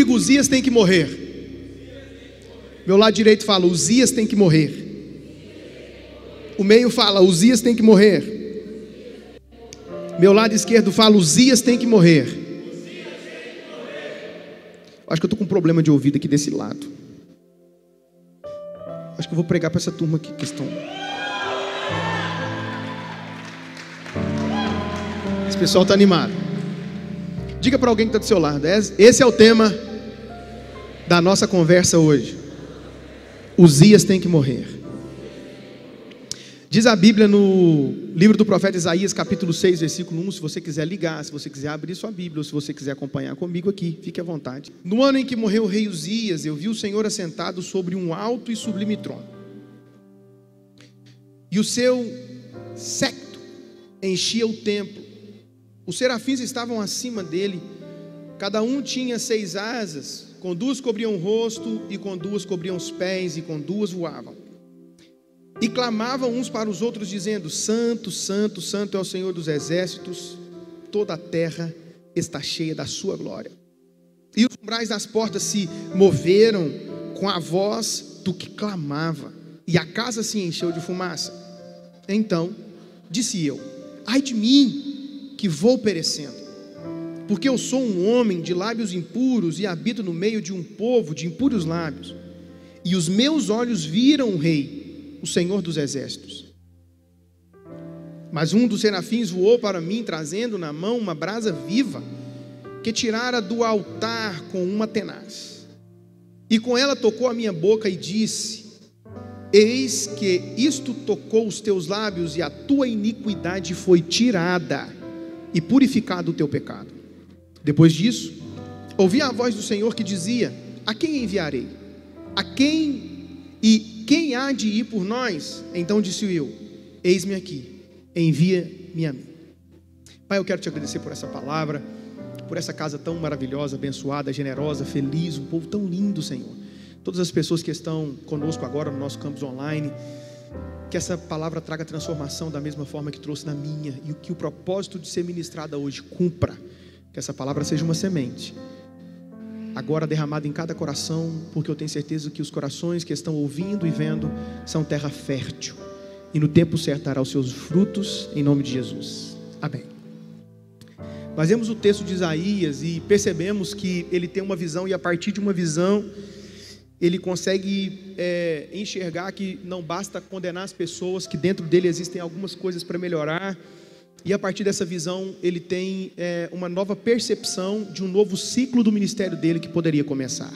comigo, Uzias tem que morrer. Meu lado direito fala, Uzias tem que morrer. O meio fala, Uzias tem que morrer. Meu lado esquerdo fala, Uzias tem que morrer. Acho que eu estou com um problema de ouvido aqui desse lado. Acho que eu vou pregar para essa turma aqui que estão. Esse pessoal está animado. Diga para alguém que está do seu lado. Esse é o tema da nossa conversa hoje. Uzias tem que morrer. Diz a Bíblia no livro do profeta Isaías, capítulo 6, versículo 1. Se você quiser ligar, se você quiser abrir sua Bíblia, ou se você quiser acompanhar comigo aqui, fique à vontade. No ano em que morreu o rei Uzias, eu vi o Senhor assentado sobre um alto e sublime trono, e o seu séquito enchia o templo. Os serafins estavam acima dele, cada um tinha 6 asas, com 2 cobriam o rosto, e com 2 cobriam os pés, e com 2 voavam. E clamavam uns para os outros, dizendo: Santo, Santo, Santo é o Senhor dos exércitos, toda a terra está cheia da sua glória. E os umbrais das portas se moveram com a voz do que clamava, e a casa se encheu de fumaça. Então disse eu: ai de mim, que vou perecendo, porque eu sou um homem de lábios impuros, e habito no meio de um povo de impuros lábios, e os meus olhos viram o Rei, o Senhor dos exércitos. Mas um dos serafins voou para mim, trazendo na mão uma brasa viva, que tirara do altar com uma tenaz, e com ela tocou a minha boca e disse: eis que isto tocou os teus lábios, e a tua iniquidade foi tirada, e purificado o teu pecado. Depois disso, ouvi a voz do Senhor que dizia: a quem enviarei? A quem quem há de ir por nós? Então disse eu: eis-me aqui, envia-me a mim. Pai, eu quero te agradecer por essa palavra, por essa casa tão maravilhosa, abençoada, generosa, feliz, um povo tão lindo, Senhor. Todas as pessoas que estão conosco agora no nosso campus online, que essa palavra traga transformação da mesma forma que trouxe na minha, e que o propósito de ser ministrada hoje cumpra. Que essa palavra seja uma semente, agora derramada em cada coração, porque eu tenho certeza que os corações que estão ouvindo e vendo são terra fértil, e no tempo certo dará os seus frutos, em nome de Jesus. Amém. Nós vemos o texto de Isaías e percebemos que ele tem uma visão, e a partir de uma visão ele consegue enxergar que não basta condenar as pessoas, que dentro dele existem algumas coisas para melhorar. E a partir dessa visão ele tem uma nova percepção de um novo ciclo do ministério dele que poderia começar.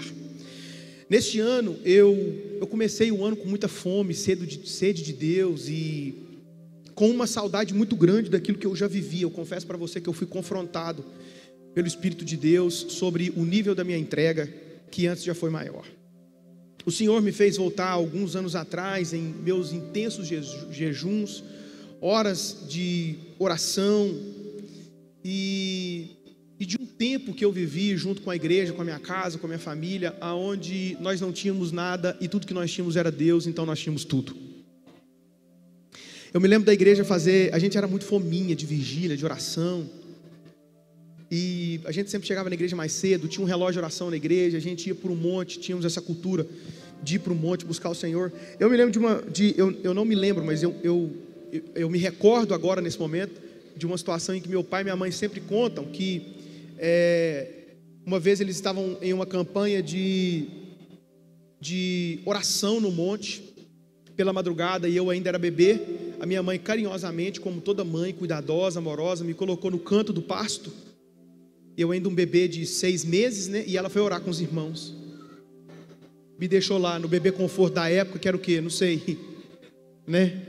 Neste ano eu comecei o ano com muita fome, sede de Deus, e com uma saudade muito grande daquilo que eu já vivia. Eu confesso para você que eu fui confrontado pelo Espírito de Deus sobre o nível da minha entrega, que antes já foi maior. O Senhor me fez voltar alguns anos atrás, em meus intensos jejuns, horas de oração, e de um tempo que eu vivi junto com a igreja, com a minha casa, com a minha família, aonde nós não tínhamos nada e tudo que nós tínhamos era Deus, então nós tínhamos tudo. Eu me lembro da igreja a gente era muito fominha de vigília, de oração, e a gente sempre chegava na igreja mais cedo, tinha um relógio de oração na igreja, a gente ia para o monte, tínhamos essa cultura de ir para o monte buscar o Senhor. Eu me lembro eu não me lembro, mas eu me recordo agora nesse momento de uma situação em que meu pai e minha mãe sempre contam que uma vez eles estavam em uma campanha de oração no monte pela madrugada, e eu ainda era bebê. A minha mãe carinhosamente, como toda mãe cuidadosa, amorosa, me colocou no canto do pasto, eu ainda um bebê de 6 meses, né? E ela foi orar com os irmãos, me deixou lá no bebê conforto da época, que era o quê? Não sei, né?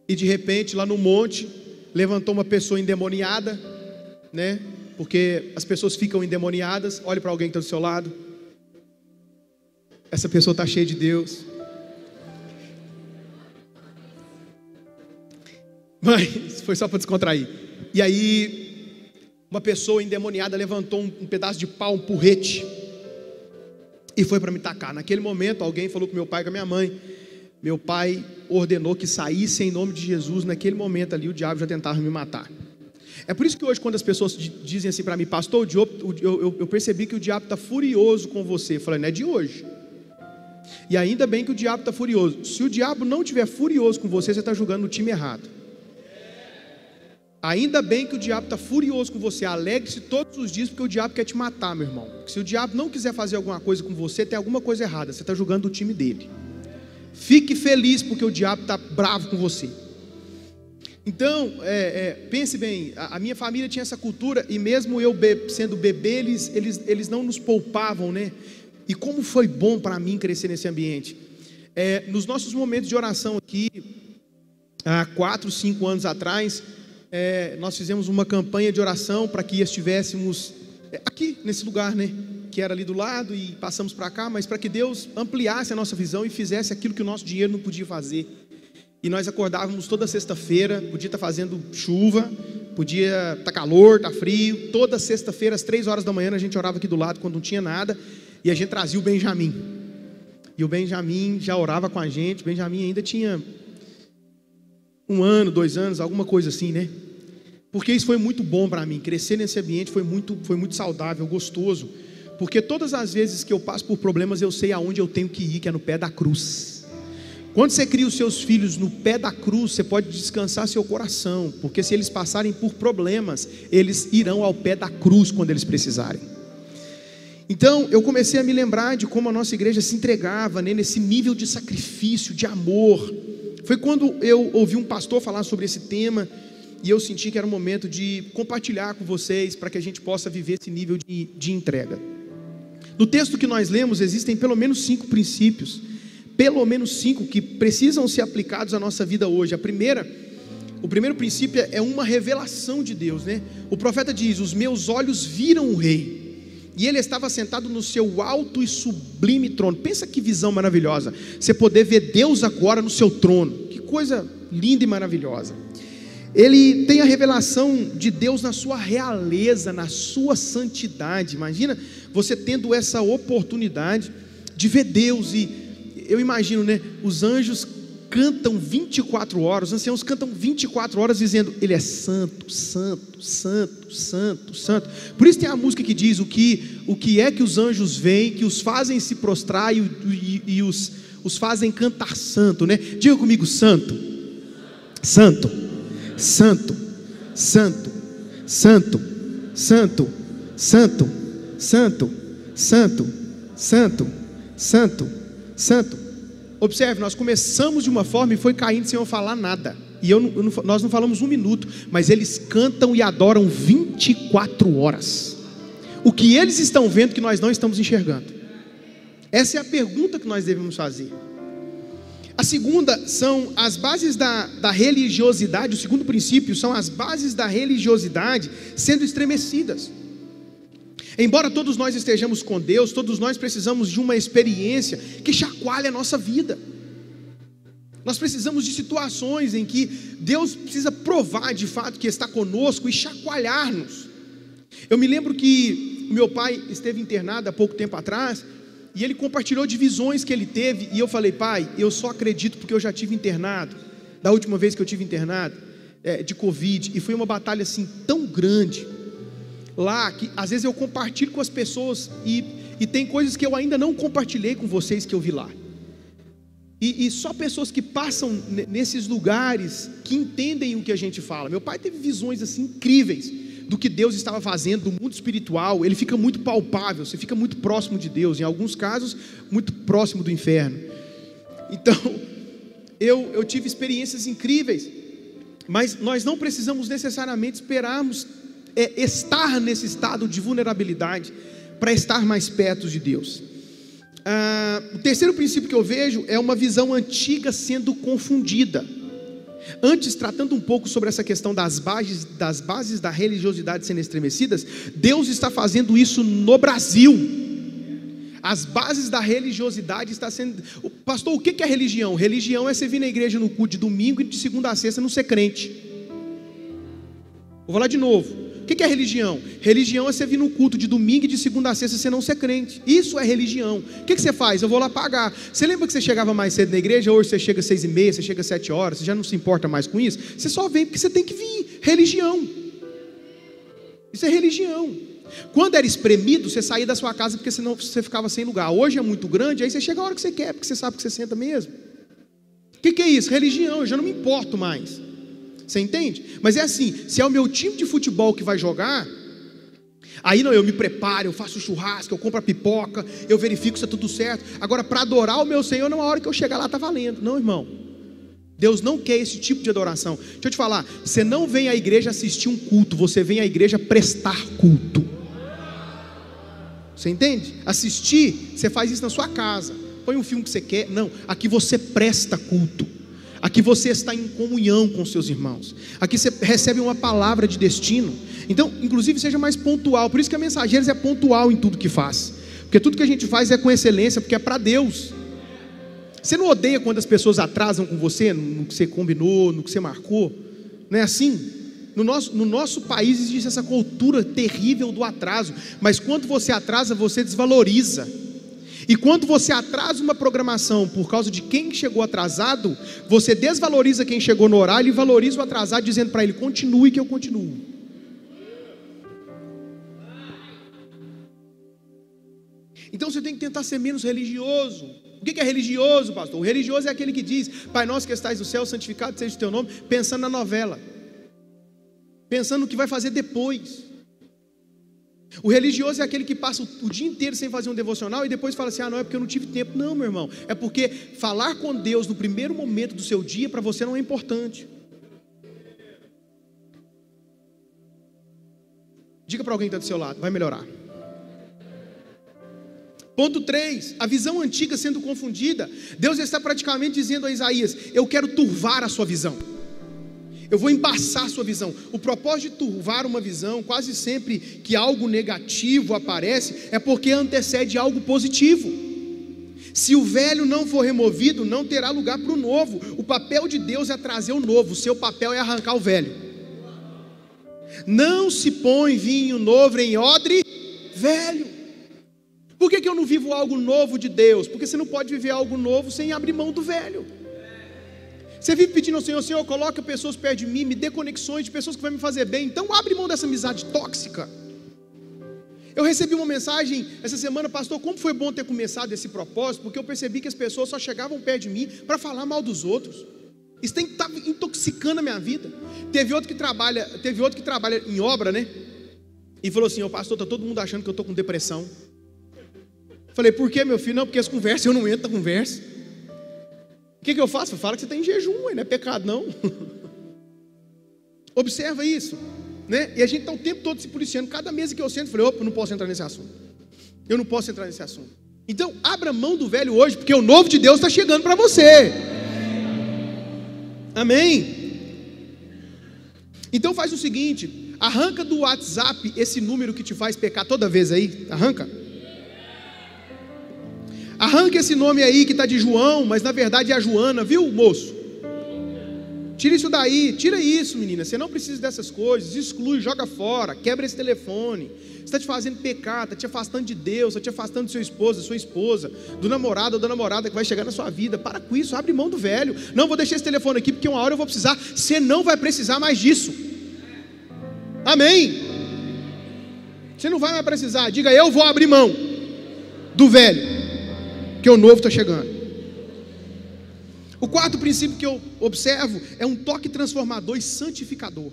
E de repente lá no monte levantou uma pessoa endemoniada, né? Porque as pessoas ficam endemoniadas. Olhe para alguém que está do seu lado, essa pessoa está cheia de Deus. Mas foi só para descontrair. E aí uma pessoa endemoniada levantou um pedaço de pau, um porrete, e foi para me tacar. Naquele momento alguém falou com meu pai e com a minha mãe. Meu pai ordenou que saísse em nome de Jesus. Naquele momento ali o diabo já tentava me matar. É por isso que hoje, quando as pessoas dizem assim para mim, pastor, eu percebi que o diabo está furioso com você. Eu falei, não é de hoje. E ainda bem que o diabo está furioso. Se o diabo não estiver furioso com você, você está jogando no time errado. Ainda bem que o diabo está furioso com você. Alegre-se todos os dias, porque o diabo quer te matar, meu irmão. Se o diabo não quiser fazer alguma coisa com você, tem alguma coisa errada. Você está jogando o time dele. Fique feliz porque o diabo está bravo com você. Então, pense bem, a minha família tinha essa cultura, e mesmo eu sendo bebê, eles não nos poupavam, né? E como foi bom para mim crescer nesse ambiente. Nos nossos momentos de oração aqui, há 4, 5 anos atrás, nós fizemos uma campanha de oração para que estivéssemos aqui nesse lugar, né? Que era ali do lado, e passamos para cá, mas para que Deus ampliasse a nossa visão e fizesse aquilo que o nosso dinheiro não podia fazer. E nós acordávamos toda sexta-feira, podia estar fazendo chuva, podia estar calor, estar frio. Toda sexta-feira, às 3 horas da manhã, a gente orava aqui do lado quando não tinha nada, e a gente trazia o Benjamin. E o Benjamin já orava com a gente. O Benjamin ainda tinha 1 ano, 2 anos, alguma coisa assim, né? Porque isso foi muito bom para mim. Crescer nesse ambiente foi muito saudável, gostoso. Porque todas as vezes que eu passo por problemas, eu sei aonde eu tenho que ir, que é no pé da cruz. Quando você cria os seus filhos no pé da cruz, você pode descansar seu coração, porque se eles passarem por problemas, eles irão ao pé da cruz quando eles precisarem. Então eu comecei a me lembrar de como a nossa igreja se entregava, né, nesse nível de sacrifício, de amor. Foi quando eu ouvi um pastor falar sobre esse tema, e eu senti que era o momento de compartilhar com vocês, para que a gente possa viver esse nível de entrega. No texto que nós lemos, existem pelo menos 5 princípios, pelo menos 5 que precisam ser aplicados à nossa vida hoje. O primeiro princípio é uma revelação de Deus, né? O profeta diz: os meus olhos viram o rei, e ele estava sentado no seu alto e sublime trono. Pensa que visão maravilhosa, você poder ver Deus agora no seu trono. Que coisa linda e maravilhosa. Ele tem a revelação de Deus na sua realeza, na sua santidade. Imagina você tendo essa oportunidade de ver Deus. E eu imagino, né? Os anjos cantam 24 horas, os anciãos cantam 24 horas dizendo: Ele é santo, santo, santo, santo, santo. Por isso tem a música que diz: o que é que os anjos veem, que os fazem se prostrar e os fazem cantar santo, né? Diga comigo: santo, santo, santo, santo, santo, santo, santo, santo, santo, santo, santo, santo. Observe, nós começamos de uma forma e foi caindo sem eu falar nada. E nós não falamos 1 minuto, mas eles cantam e adoram 24 horas. O que eles estão vendo que nós não estamos enxergando? Essa é a pergunta que nós devemos fazer. A segunda são as bases da religiosidade. O segundo princípio são as bases da religiosidade sendo estremecidas. Embora todos nós estejamos com Deus, todos nós precisamos de uma experiência que chacoalhe a nossa vida. Nós precisamos de situações em que Deus precisa provar de fato que está conosco e chacoalhar-nos. Eu me lembro que o meu pai esteve internado há pouco tempo atrás, e ele compartilhou de visões que ele teve, e eu falei: pai, eu só acredito porque eu já tive internado, da última vez que eu tive internado, de Covid, e foi uma batalha assim tão grande, lá, que às vezes eu compartilho com as pessoas, e tem coisas que eu ainda não compartilhei com vocês que eu vi lá, e só pessoas que passam nesses lugares, que entendem o que a gente fala. Meu pai teve visões assim incríveis, do que Deus estava fazendo no mundo espiritual. Ele fica muito palpável, você fica muito próximo de Deus, em alguns casos, muito próximo do inferno. Então, eu tive experiências incríveis, mas nós não precisamos necessariamente esperarmos estar nesse estado de vulnerabilidade para estar mais perto de Deus. O terceiro princípio que eu vejo é uma visão antiga sendo confundida. Antes, tratando um pouco sobre essa questão das bases da religiosidade sendo estremecidas, Deus está fazendo isso no Brasil. As bases da religiosidade estão sendo... Pastor, o que é religião? Religião é você vir na igreja no culto de domingo e de segunda a sexta não ser crente. Vou falar de novo. O que é religião? Religião é você vir no culto de domingo e de segunda a sexta você não ser crente. Isso é religião. O que você faz? Eu vou lá pagar. Você lembra que você chegava mais cedo na igreja? Hoje você chega às 6h30, você chega às 7 horas, você já não se importa mais com isso? Você só vem porque você tem que vir. Religião. Isso é religião. Quando era espremido, você saía da sua casa porque senão você ficava sem lugar. Hoje é muito grande, aí você chega a hora que você quer, porque você sabe que você senta mesmo. O que é isso? Religião, eu já não me importo mais. Você entende? Mas é assim, se é o meu time de futebol que vai jogar, aí não, eu me preparo, eu faço churrasco, eu compro a pipoca, eu verifico se está tudo certo. Agora, para adorar o meu Senhor, na hora que eu chegar lá está valendo. Não, irmão, Deus não quer esse tipo de adoração. Deixa eu te falar, você não vem à igreja assistir um culto, você vem à igreja prestar culto. Você entende? Assistir, você faz isso na sua casa, põe um filme que você quer. Não, aqui você presta culto. Aqui você está em comunhão com seus irmãos. Aqui você recebe uma palavra de destino. Então, inclusive, seja mais pontual. Por isso que a Mensageiros é pontual em tudo que faz. Porque tudo que a gente faz é com excelência, porque é para Deus. Você não odeia quando as pessoas atrasam com você, no que você combinou, no que você marcou? Não é assim? No nosso país existe essa cultura terrível do atraso. Mas quando você atrasa, você desvaloriza. E quando você atrasa uma programação por causa de quem chegou atrasado, você desvaloriza quem chegou no horário e valoriza o atrasado, dizendo para ele: continue que eu continuo. Então você tem que tentar ser menos religioso. O que é religioso, pastor? O religioso é aquele que diz: Pai nosso que estais no céu, santificado seja o teu nome, pensando na novela, pensando no que vai fazer depois. O religioso é aquele que passa o dia inteiro sem fazer um devocional e depois fala assim: ah, não, é porque eu não tive tempo. Não, meu irmão, é porque falar com Deus no primeiro momento do seu dia para você não é importante. Diga para alguém que está do seu lado, vai melhorar. Ponto 3, a visão antiga sendo confundida. Deus está praticamente dizendo a Isaías: eu quero turvar a sua visão, eu vou embaçar a sua visão. O propósito de turvar uma visão, quase sempre que algo negativo aparece, é porque antecede algo positivo. Se o velho não for removido, não terá lugar para o novo. O papel de Deus é trazer o novo, o seu papel é arrancar o velho. Não se põe vinho novo em odre velho. Por que eu não vivo algo novo de Deus? Porque você não pode viver algo novo sem abrir mão do velho. Você vive pedindo ao Senhor: Senhor, coloca pessoas perto de mim, me dê conexões de pessoas que vão me fazer bem. Então abre mão dessa amizade tóxica. Eu recebi uma mensagem essa semana: pastor, como foi bom ter começado esse propósito, porque eu percebi que as pessoas só chegavam perto de mim para falar mal dos outros. Isso tem que estar intoxicando a minha vida. Teve outro que trabalha em obra, né? E falou assim: pastor, está todo mundo achando que eu estou com depressão. Falei: por que, meu filho? Não, porque as conversas, eu não entro na conversa. O que eu faço? Fala que você está em jejum, não é pecado não. Observa isso, né? E a gente está o tempo todo se policiando. Cada mesa que eu sento, eu falei: opa, eu não posso entrar nesse assunto. Eu não posso entrar nesse assunto. Então, abra mão do velho hoje, porque o novo de Deus está chegando para você. Amém? Então faz o seguinte: arranca do WhatsApp esse número que te faz pecar toda vez aí. Arranca esse nome aí que está de João, mas na verdade é a Joana, viu, moço? Tira isso daí, tira isso, menina. Você não precisa dessas coisas. Exclui, joga fora, quebra esse telefone. Você está te fazendo pecar, está te afastando de Deus, está te afastando do seu esposo, da sua esposa, do namorado ou da namorada que vai chegar na sua vida. Para com isso, abre mão do velho. Não, vou deixar esse telefone aqui porque uma hora eu vou precisar. Você não vai precisar mais disso. Amém? Você não vai mais precisar. Diga: eu vou abrir mão do velho, porque o novo está chegando. O quarto princípio que eu observo é um toque transformador e santificador.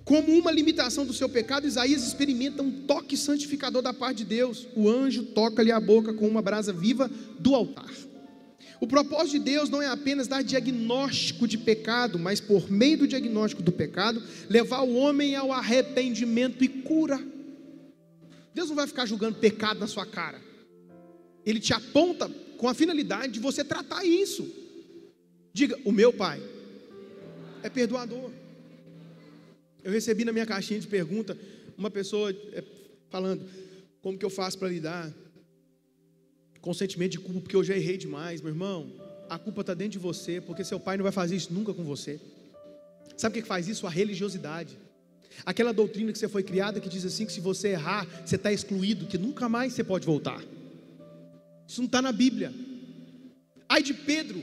Como uma limitação do seu pecado, Isaías experimenta um toque santificador da parte de Deus. O anjo toca-lhe a boca com uma brasa viva do altar. O propósito de Deus não é apenas dar diagnóstico de pecado, mas por meio do diagnóstico do pecado, levar o homem ao arrependimento e cura. Deus não vai ficar julgando pecado na sua cara. Ele te aponta com a finalidade de você tratar isso. Diga: o meu pai é perdoador. Eu recebi na minha caixinha de pergunta uma pessoa falando: como que eu faço para lidar com o sentimento de culpa, porque eu já errei demais. Meu irmão, a culpa está dentro de você, porque seu pai não vai fazer isso nunca com você. Sabe o que faz isso? A religiosidade. Aquela doutrina que você foi criada que diz assim, que se você errar, você está excluído, que nunca mais você pode voltar. Isso não está na Bíblia. Ai de Pedro,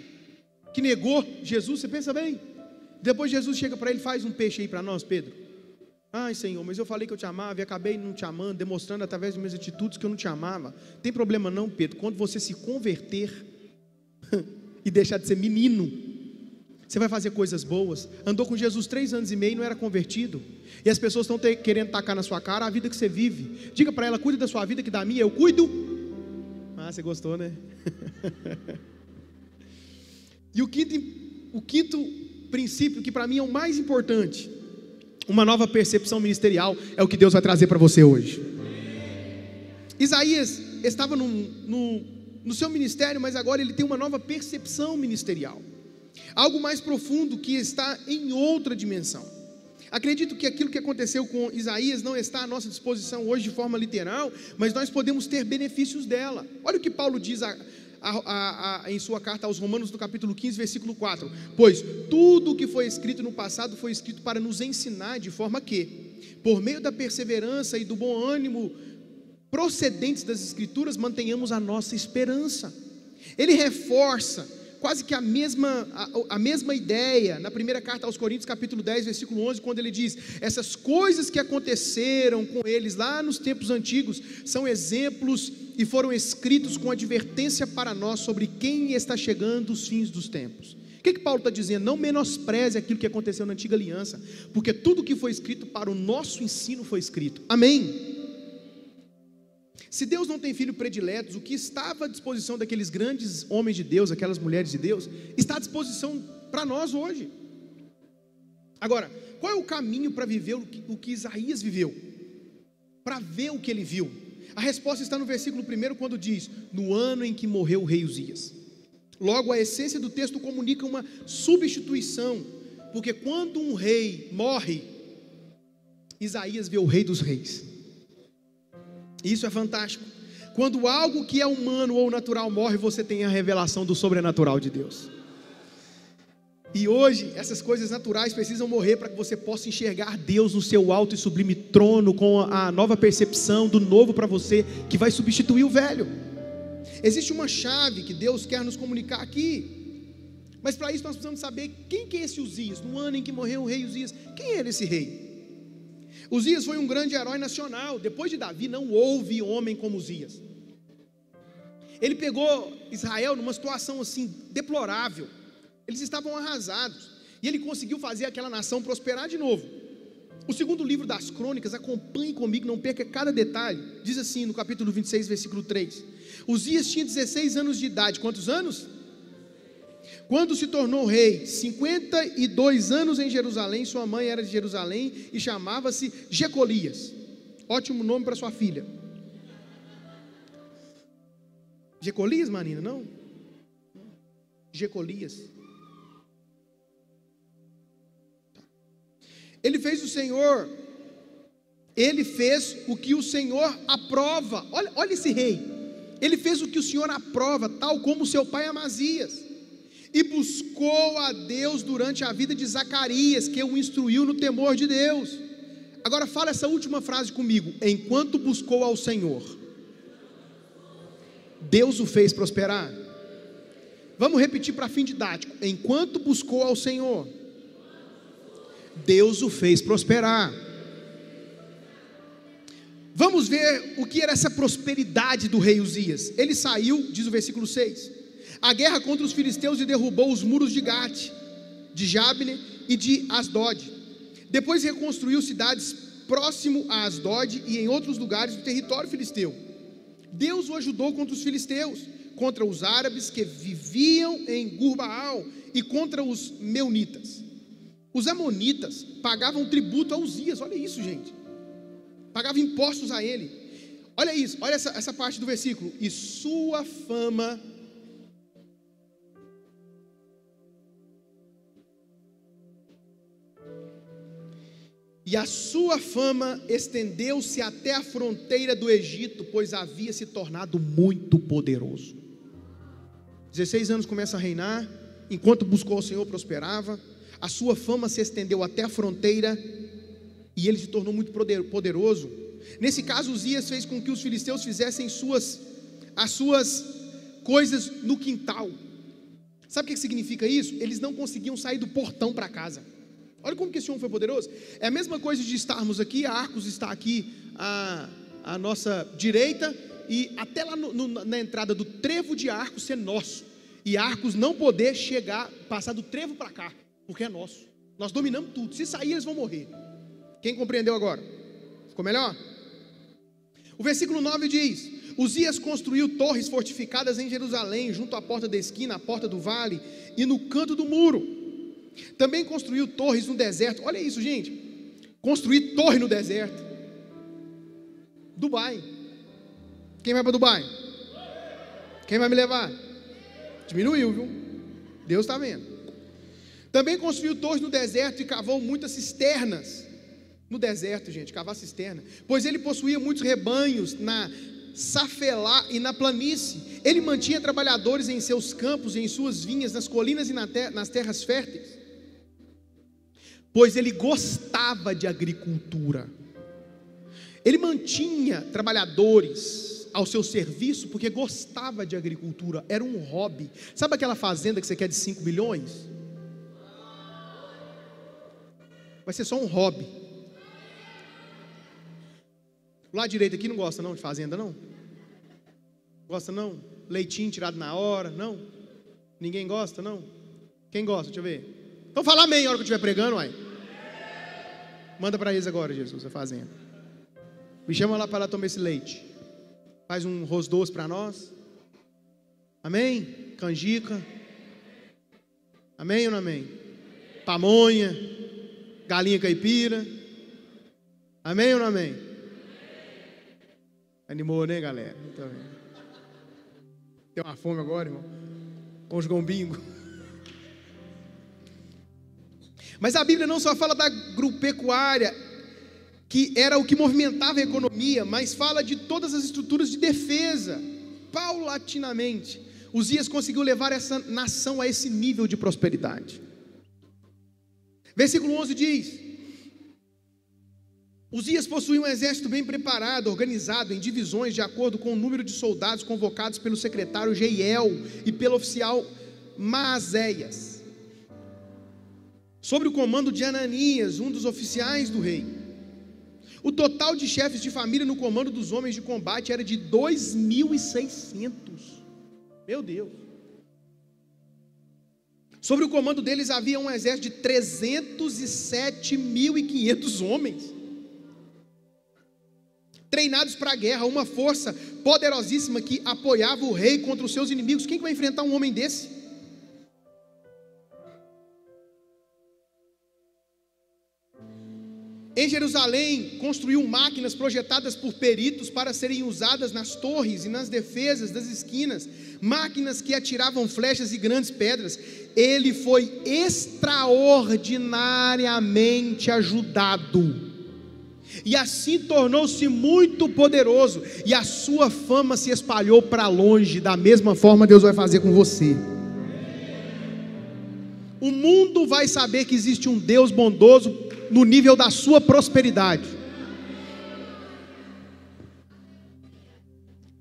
que negou Jesus. Você pensa bem. Depois Jesus chega para ele: faz um peixe aí para nós, Pedro. Ai, Senhor, mas eu falei que eu te amava e acabei não te amando, demonstrando através de minhas atitudes que eu não te amava. Tem problema não, Pedro, quando você se converter e deixar de ser menino, você vai fazer coisas boas. Andou com Jesus 3 anos e meio e não era convertido, e as pessoas estão querendo tacar na sua cara a vida que você vive. Diga para ela: cuida da sua vida que da minha eu cuido. Ah, você gostou, né? E o quinto princípio, que para mim é o mais importante, uma nova percepção ministerial, é o que Deus vai trazer para você hoje. Isaías estava no seu ministério, mas agora ele tem uma nova percepção ministerial, algo mais profundo que está em outra dimensão. Acredito que aquilo que aconteceu com Isaías não está à nossa disposição hoje de forma literal, mas nós podemos ter benefícios dela. Olha o que Paulo diz em sua carta aos Romanos, no capítulo 15, versículo 4: pois tudo o que foi escrito no passado foi escrito para nos ensinar, de forma que, por meio da perseverança e do bom ânimo procedentes das Escrituras, mantenhamos a nossa esperança. Ele reforça quase que a mesma ideia na primeira carta aos Coríntios, capítulo 10, versículo 11, quando ele diz: essas coisas que aconteceram com eles lá nos tempos antigos são exemplos e foram escritos com advertência para nós sobre quem está chegando os fins dos tempos. O que Paulo está dizendo? Não menospreze aquilo que aconteceu na antiga aliança, porque tudo que foi escrito para o nosso ensino foi escrito. Amém? Se Deus não tem filhos prediletos, o que estava à disposição daqueles grandes homens de Deus, aquelas mulheres de Deus, está à disposição para nós hoje. Agora, qual é o caminho para viver o que Isaías viveu? Para ver o que ele viu? A resposta está no versículo 1, quando diz: no ano em que morreu o rei Uzias. Logo, a essência do texto comunica uma substituição, porque quando um rei morre, Isaías vê o rei dos reis. Isso é fantástico. Quando algo que é humano ou natural morre, você tem a revelação do sobrenatural de Deus. E hoje, essas coisas naturais precisam morrer para que você possa enxergar Deus no seu alto e sublime trono, com a nova percepção do novo para você, que vai substituir o velho. Existe uma chave que Deus quer nos comunicar aqui, mas para isso nós precisamos saber quem que é esse Uzias. No ano em que morreu o rei Uzias, quem era esse rei? Uzias foi um grande herói nacional. Depois de Davi não houve homem como Uzias. Ele pegou Israel numa situação assim deplorável. Eles estavam arrasados, e ele conseguiu fazer aquela nação prosperar de novo. O segundo livro das Crônicas, acompanhe comigo, não perca cada detalhe. Diz assim no capítulo 26, versículo 3: Uzias tinha 16 anos de idade. Quantos anos? Quando se tornou rei, 52 anos em Jerusalém. Sua mãe era de Jerusalém e chamava-se Jecolias. Ótimo nome para sua filha. Jecolias, Marina? Não? Jecolias. Ele fez o que o Senhor aprova. Olha esse rei. Ele fez o que o Senhor aprova, tal como seu pai Amazias. E buscou a Deus durante a vida de Zacarias, que o instruiu no temor de Deus. Agora fala essa última frase comigo: enquanto buscou ao Senhor, Deus o fez prosperar. Vamos repetir para fim didático: enquanto buscou ao Senhor, Deus o fez prosperar. Vamos ver o que era essa prosperidade do rei Uzias. Ele saiu, diz o versículo 6, a guerra contra os filisteus e derrubou os muros de Gate, de Jabne e de Asdod. Depois reconstruiu cidades próximo a Asdod e em outros lugares do território filisteu. Deus o ajudou contra os filisteus, contra os árabes que viviam em Gurbaal e contra os meunitas. Os amonitas pagavam tributo a Uzias. Olha isso, gente. Pagavam impostos a ele. Olha isso, olha essa parte do versículo. E sua fama estendeu-se até a fronteira do Egito, pois havia se tornado muito poderoso. 16 anos começa a reinar. Enquanto buscou o Senhor, prosperava. A sua fama se estendeu até a fronteira e ele se tornou muito poderoso. Nesse caso, Uzias fez com que os filisteus fizessem as suas coisas no quintal. Sabe o que significa isso? Eles não conseguiam sair do portão para casa. Olha como que esse homem foi poderoso. É a mesma coisa de estarmos aqui, a Arcos está aqui à nossa direita, e até lá na entrada do trevo de Arcos ser nosso, e Arcos não poder passar do trevo para cá, porque é nosso. Nós dominamos tudo. Se sair, eles vão morrer. Quem compreendeu agora? Ficou melhor? O versículo 9 diz: Uzias construiu torres fortificadas em Jerusalém, junto à porta da esquina, à porta do vale e no canto do muro. Também construiu torres no deserto. Olha isso, gente. Construir torre no deserto. Dubai. Quem vai para Dubai? Quem vai me levar? Diminuiu, viu? Deus está vendo. Também construiu torres no deserto e cavou muitas cisternas. No deserto, gente, cavar cisterna. Pois ele possuía muitos rebanhos na Safelá e na planície. Ele mantinha trabalhadores em seus campos, em suas vinhas, nas colinas e nas terras férteis. Pois ele gostava de agricultura. Ele mantinha trabalhadores ao seu serviço porque gostava de agricultura. Era um hobby. Sabe aquela fazenda que você quer de 5 milhões? Vai ser só um hobby. O lado direito aqui não gosta não de fazenda não? Gosta não? Leitinho tirado na hora, não? Ninguém gosta não? Quem gosta? Deixa eu ver. Então fala amém na hora que eu estiver pregando, uai. Manda para eles agora, Jesus, a fazenda. Me chama lá para lá tomar esse leite. Faz um arroz doce para nós. Amém? Canjica. Amém ou não amém? Pamonha. Galinha caipira. Amém ou não amém? Animou, né, galera? Tem uma fome agora, irmão. Vamos jogar um bingo. Mas a Bíblia não só fala da agropecuária, que era o que movimentava a economia, mas fala de todas as estruturas de defesa. Paulatinamente, Uzias conseguiu levar essa nação a esse nível de prosperidade. Versículo 11 diz: Uzias possuía um exército bem preparado, organizado em divisões de acordo com o número de soldados convocados pelo secretário Jeiel e pelo oficial Maazéias, sobre o comando de Ananias, um dos oficiais do rei. O total de chefes de família no comando dos homens de combate era de 2.600. Meu Deus. Sobre o comando deles havia um exército de 307.500 homens, treinados para a guerra, uma força poderosíssima que apoiava o rei contra os seus inimigos. Quem vai enfrentar um homem desse? Em Jerusalém, construiu máquinas projetadas por peritos para serem usadas nas torres e nas defesas das esquinas, máquinas que atiravam flechas e grandes pedras. Ele foi extraordinariamente ajudado, e assim tornou-se muito poderoso, e a sua fama se espalhou para longe. Da mesma forma Deus vai fazer com você. O mundo vai saber que existe um Deus bondoso no nível da sua prosperidade.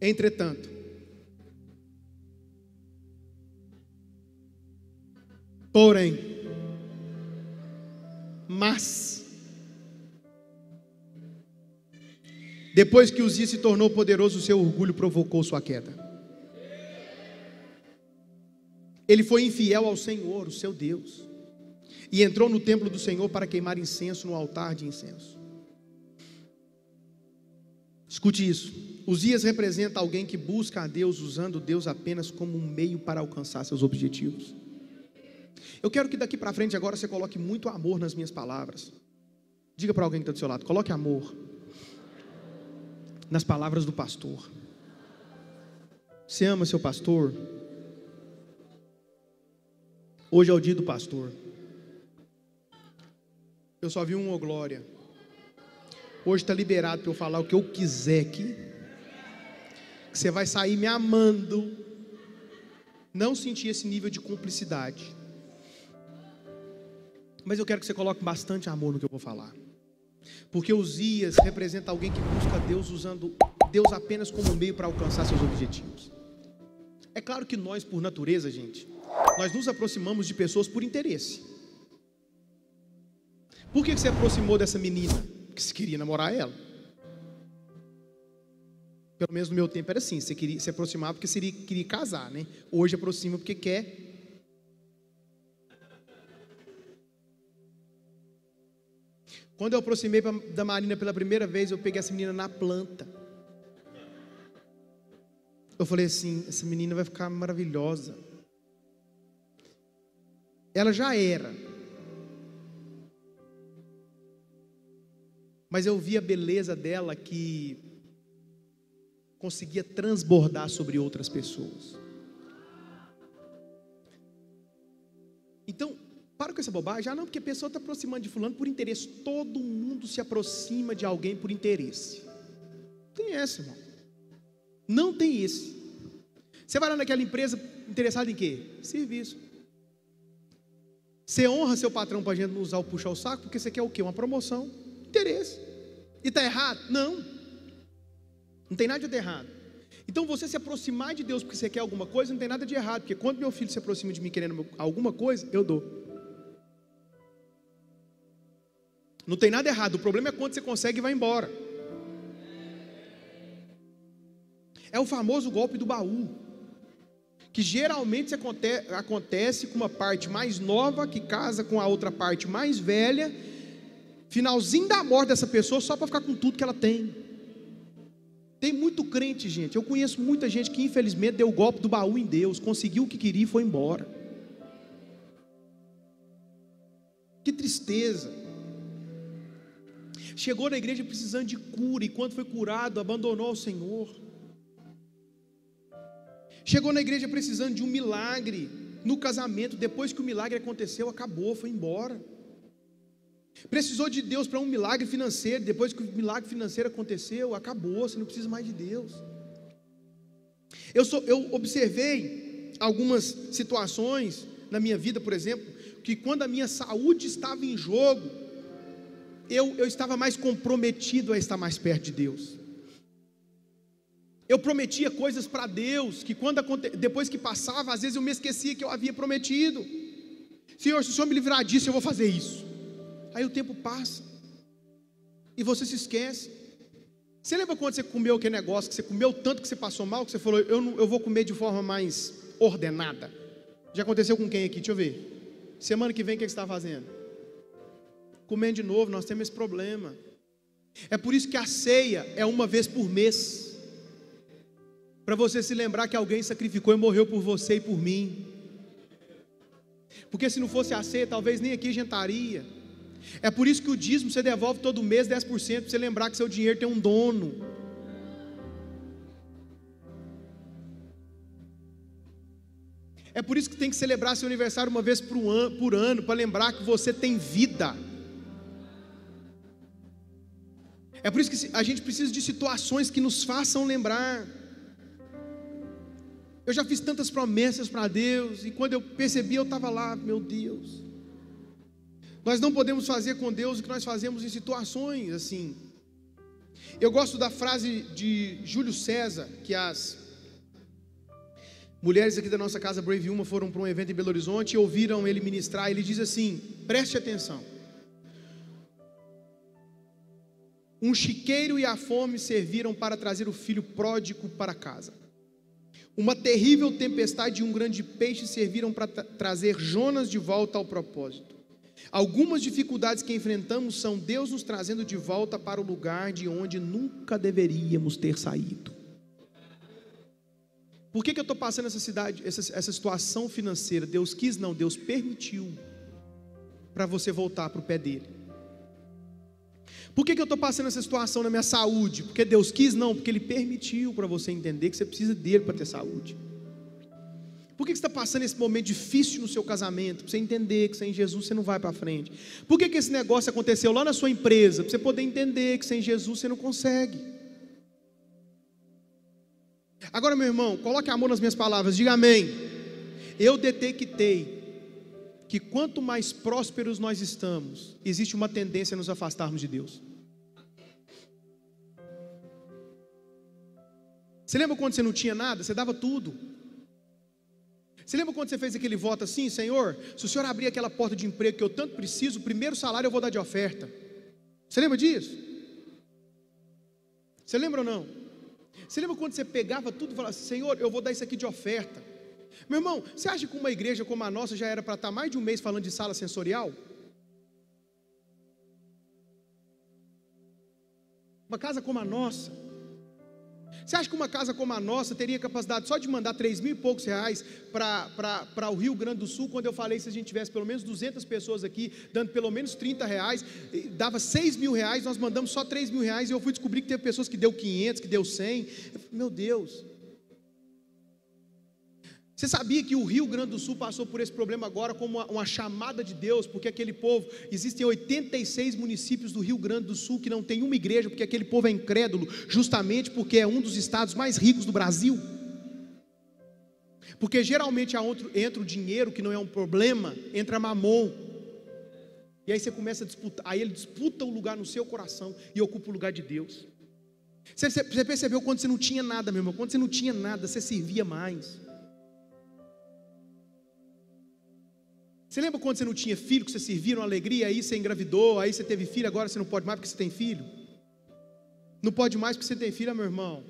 Entretanto, porém, mas, depois que Uzias se tornou poderoso, o seu orgulho provocou sua queda. Ele foi infiel ao Senhor, o seu Deus, e entrou no templo do Senhor para queimar incenso no altar de incenso. Escute isso. Uzias representa alguém que busca a Deus usando Deus apenas como um meio para alcançar seus objetivos. Eu quero que daqui para frente agora você coloque muito amor nas minhas palavras. Diga para alguém que está do seu lado: coloque amor nas palavras do pastor. Você ama seu pastor? Hoje é o dia do pastor. Eu só vi um, ô glória. Hoje está liberado para eu falar o que eu quiser aqui, que você vai sair me amando. Não sentir esse nível de cumplicidade, mas eu quero que você coloque bastante amor no que eu vou falar, porque Uzias representa alguém que busca Deus usando Deus apenas como meio para alcançar seus objetivos. É claro que nós, por natureza, gente, nós nos aproximamos de pessoas por interesse. Por que você aproximou dessa menina? Porque você queria namorar ela. Pelo menos no meu tempo era assim, você queria se aproximar porque você queria casar, né? Hoje aproxima porque quer. Quando eu aproximei da Marina pela primeira vez, eu peguei essa menina na planta. Eu falei assim, essa menina vai ficar maravilhosa. Ela já era. Mas eu vi a beleza dela que conseguia transbordar sobre outras pessoas. Então, para com essa bobagem. Já não, porque a pessoa está aproximando de fulano por interesse. Todo mundo se aproxima de alguém por interesse. Não tem essa, irmão. Não tem esse. Você vai lá naquela empresa interessada em quê? Serviço. Você honra seu patrão para a gente não usar o puxar o saco, porque você quer o quê? Uma promoção. Interesse. E está errado? Não. Não tem nada de errado. Então você se aproximar de Deus porque você quer alguma coisa, não tem nada de errado. Porque quando meu filho se aproxima de mim querendo alguma coisa, eu dou. Não tem nada errado. O problema é quando você consegue e vai embora. É o famoso golpe do baú, que geralmente acontece com uma parte mais nova que casa com a outra parte mais velha, finalzinho da morte dessa pessoa, só para ficar com tudo que ela tem. Tem muito crente, gente. Eu conheço muita gente que infelizmente deu o golpe do baú em Deus, conseguiu o que queria e foi embora. Que tristeza. Chegou na igreja precisando de cura, e quando foi curado, abandonou o Senhor. Chegou na igreja precisando de um milagre no casamento, depois que o milagre aconteceu, acabou, foi embora. Precisou de Deus para um milagre financeiro, depois que o milagre financeiro aconteceu, acabou, você não precisa mais de Deus. Eu observei algumas situações na minha vida, por exemplo, que quando a minha saúde estava em jogo, eu estava mais comprometido a estar mais perto de Deus. Eu prometia coisas para Deus, que depois que passava, às vezes eu me esquecia que eu havia prometido. Senhor, se o Senhor me livrar disso, eu vou fazer isso. Aí o tempo passa, e você se esquece. Você lembra quando você comeu aquele negócio, que você comeu tanto que você passou mal, que você falou, eu vou comer de forma mais ordenada? Já aconteceu com quem aqui? Deixa eu ver. Semana que vem, o que você está fazendo? Comendo de novo. Nós temos esse problema. É por isso que a ceia é uma vez por mês, para você se lembrar que alguém sacrificou e morreu por você e por mim. Porque se não fosse a ceia, talvez nem aqui a gente estaria. É por isso que o dízimo você devolve todo mês 10%, para você lembrar que seu dinheiro tem um dono. É por isso que tem que celebrar seu aniversário uma vez por ano, para lembrar que você tem vida. É por isso que a gente precisa de situações que nos façam lembrar. Eu já fiz tantas promessas para Deus, e quando eu percebi, eu estava lá, meu Deus. Nós não podemos fazer com Deus o que nós fazemos em situações assim. Eu gosto da frase de Júlio César, que as mulheres aqui da nossa casa Brave Uma foram para um evento em Belo Horizonte e ouviram ele ministrar. Ele diz assim, preste atenção: um chiqueiro e a fome serviram para trazer o filho pródigo para casa. Uma terrível tempestade e um grande peixe serviram para trazer Jonas de volta ao propósito. Algumas dificuldades que enfrentamos são Deus nos trazendo de volta para o lugar de onde nunca deveríamos ter saído. Por que eu estou passando essa situação financeira? Deus quis? Não, Deus permitiu, para você voltar para o pé dele. Por que eu estou passando essa situação na minha saúde? Porque Deus quis? Não, porque Ele permitiu, para você entender que você precisa dele para ter saúde. Por que você está passando esse momento difícil no seu casamento? Para você entender que sem Jesus você não vai para frente. Por que esse negócio aconteceu lá na sua empresa? Para você poder entender que sem Jesus você não consegue. Agora, meu irmão, coloque a mão nas minhas palavras, diga amém. Eu detectei que quanto mais prósperos nós estamos, existe uma tendência a nos afastarmos de Deus. Você lembra quando você não tinha nada? Você dava tudo. Você lembra quando você fez aquele voto assim: Senhor, se o Senhor abrir aquela porta de emprego que eu tanto preciso, o primeiro salário eu vou dar de oferta? Você lembra disso? Você lembra ou não? Você lembra quando você pegava tudo e falava assim: Senhor, eu vou dar isso aqui de oferta? Meu irmão, você acha que uma igreja como a nossa já era para estar mais de um mês falando de sala sensorial? Uma casa como a nossa. Você acha que uma casa como a nossa teria capacidade só de mandar 3 mil e poucos reais para o Rio Grande do Sul, quando eu falei se a gente tivesse pelo menos 200 pessoas aqui, dando pelo menos 30 reais, dava 6 mil reais, nós mandamos só 3 mil reais, e eu fui descobrir que teve pessoas que deu 500, que deu 100, meu Deus. Você sabia que o Rio Grande do Sul passou por esse problema agora como uma chamada de Deus, porque aquele povo, existem 86 municípios do Rio Grande do Sul que não tem uma igreja, porque aquele povo é incrédulo, justamente porque é um dos estados mais ricos do Brasil. Porque geralmente entra o dinheiro, que não é um problema, entra mamon, e aí você começa a disputar, aí ele disputa o lugar no seu coração e ocupa o lugar de Deus. Você percebeu quando você não tinha nada, meu irmão? Quando você não tinha nada, você servia mais. Você lembra quando você não tinha filho, que você servia uma alegria, aí você engravidou, aí você teve filho, agora você não pode mais porque você tem filho? Não pode mais porque você tem filho, meu irmão.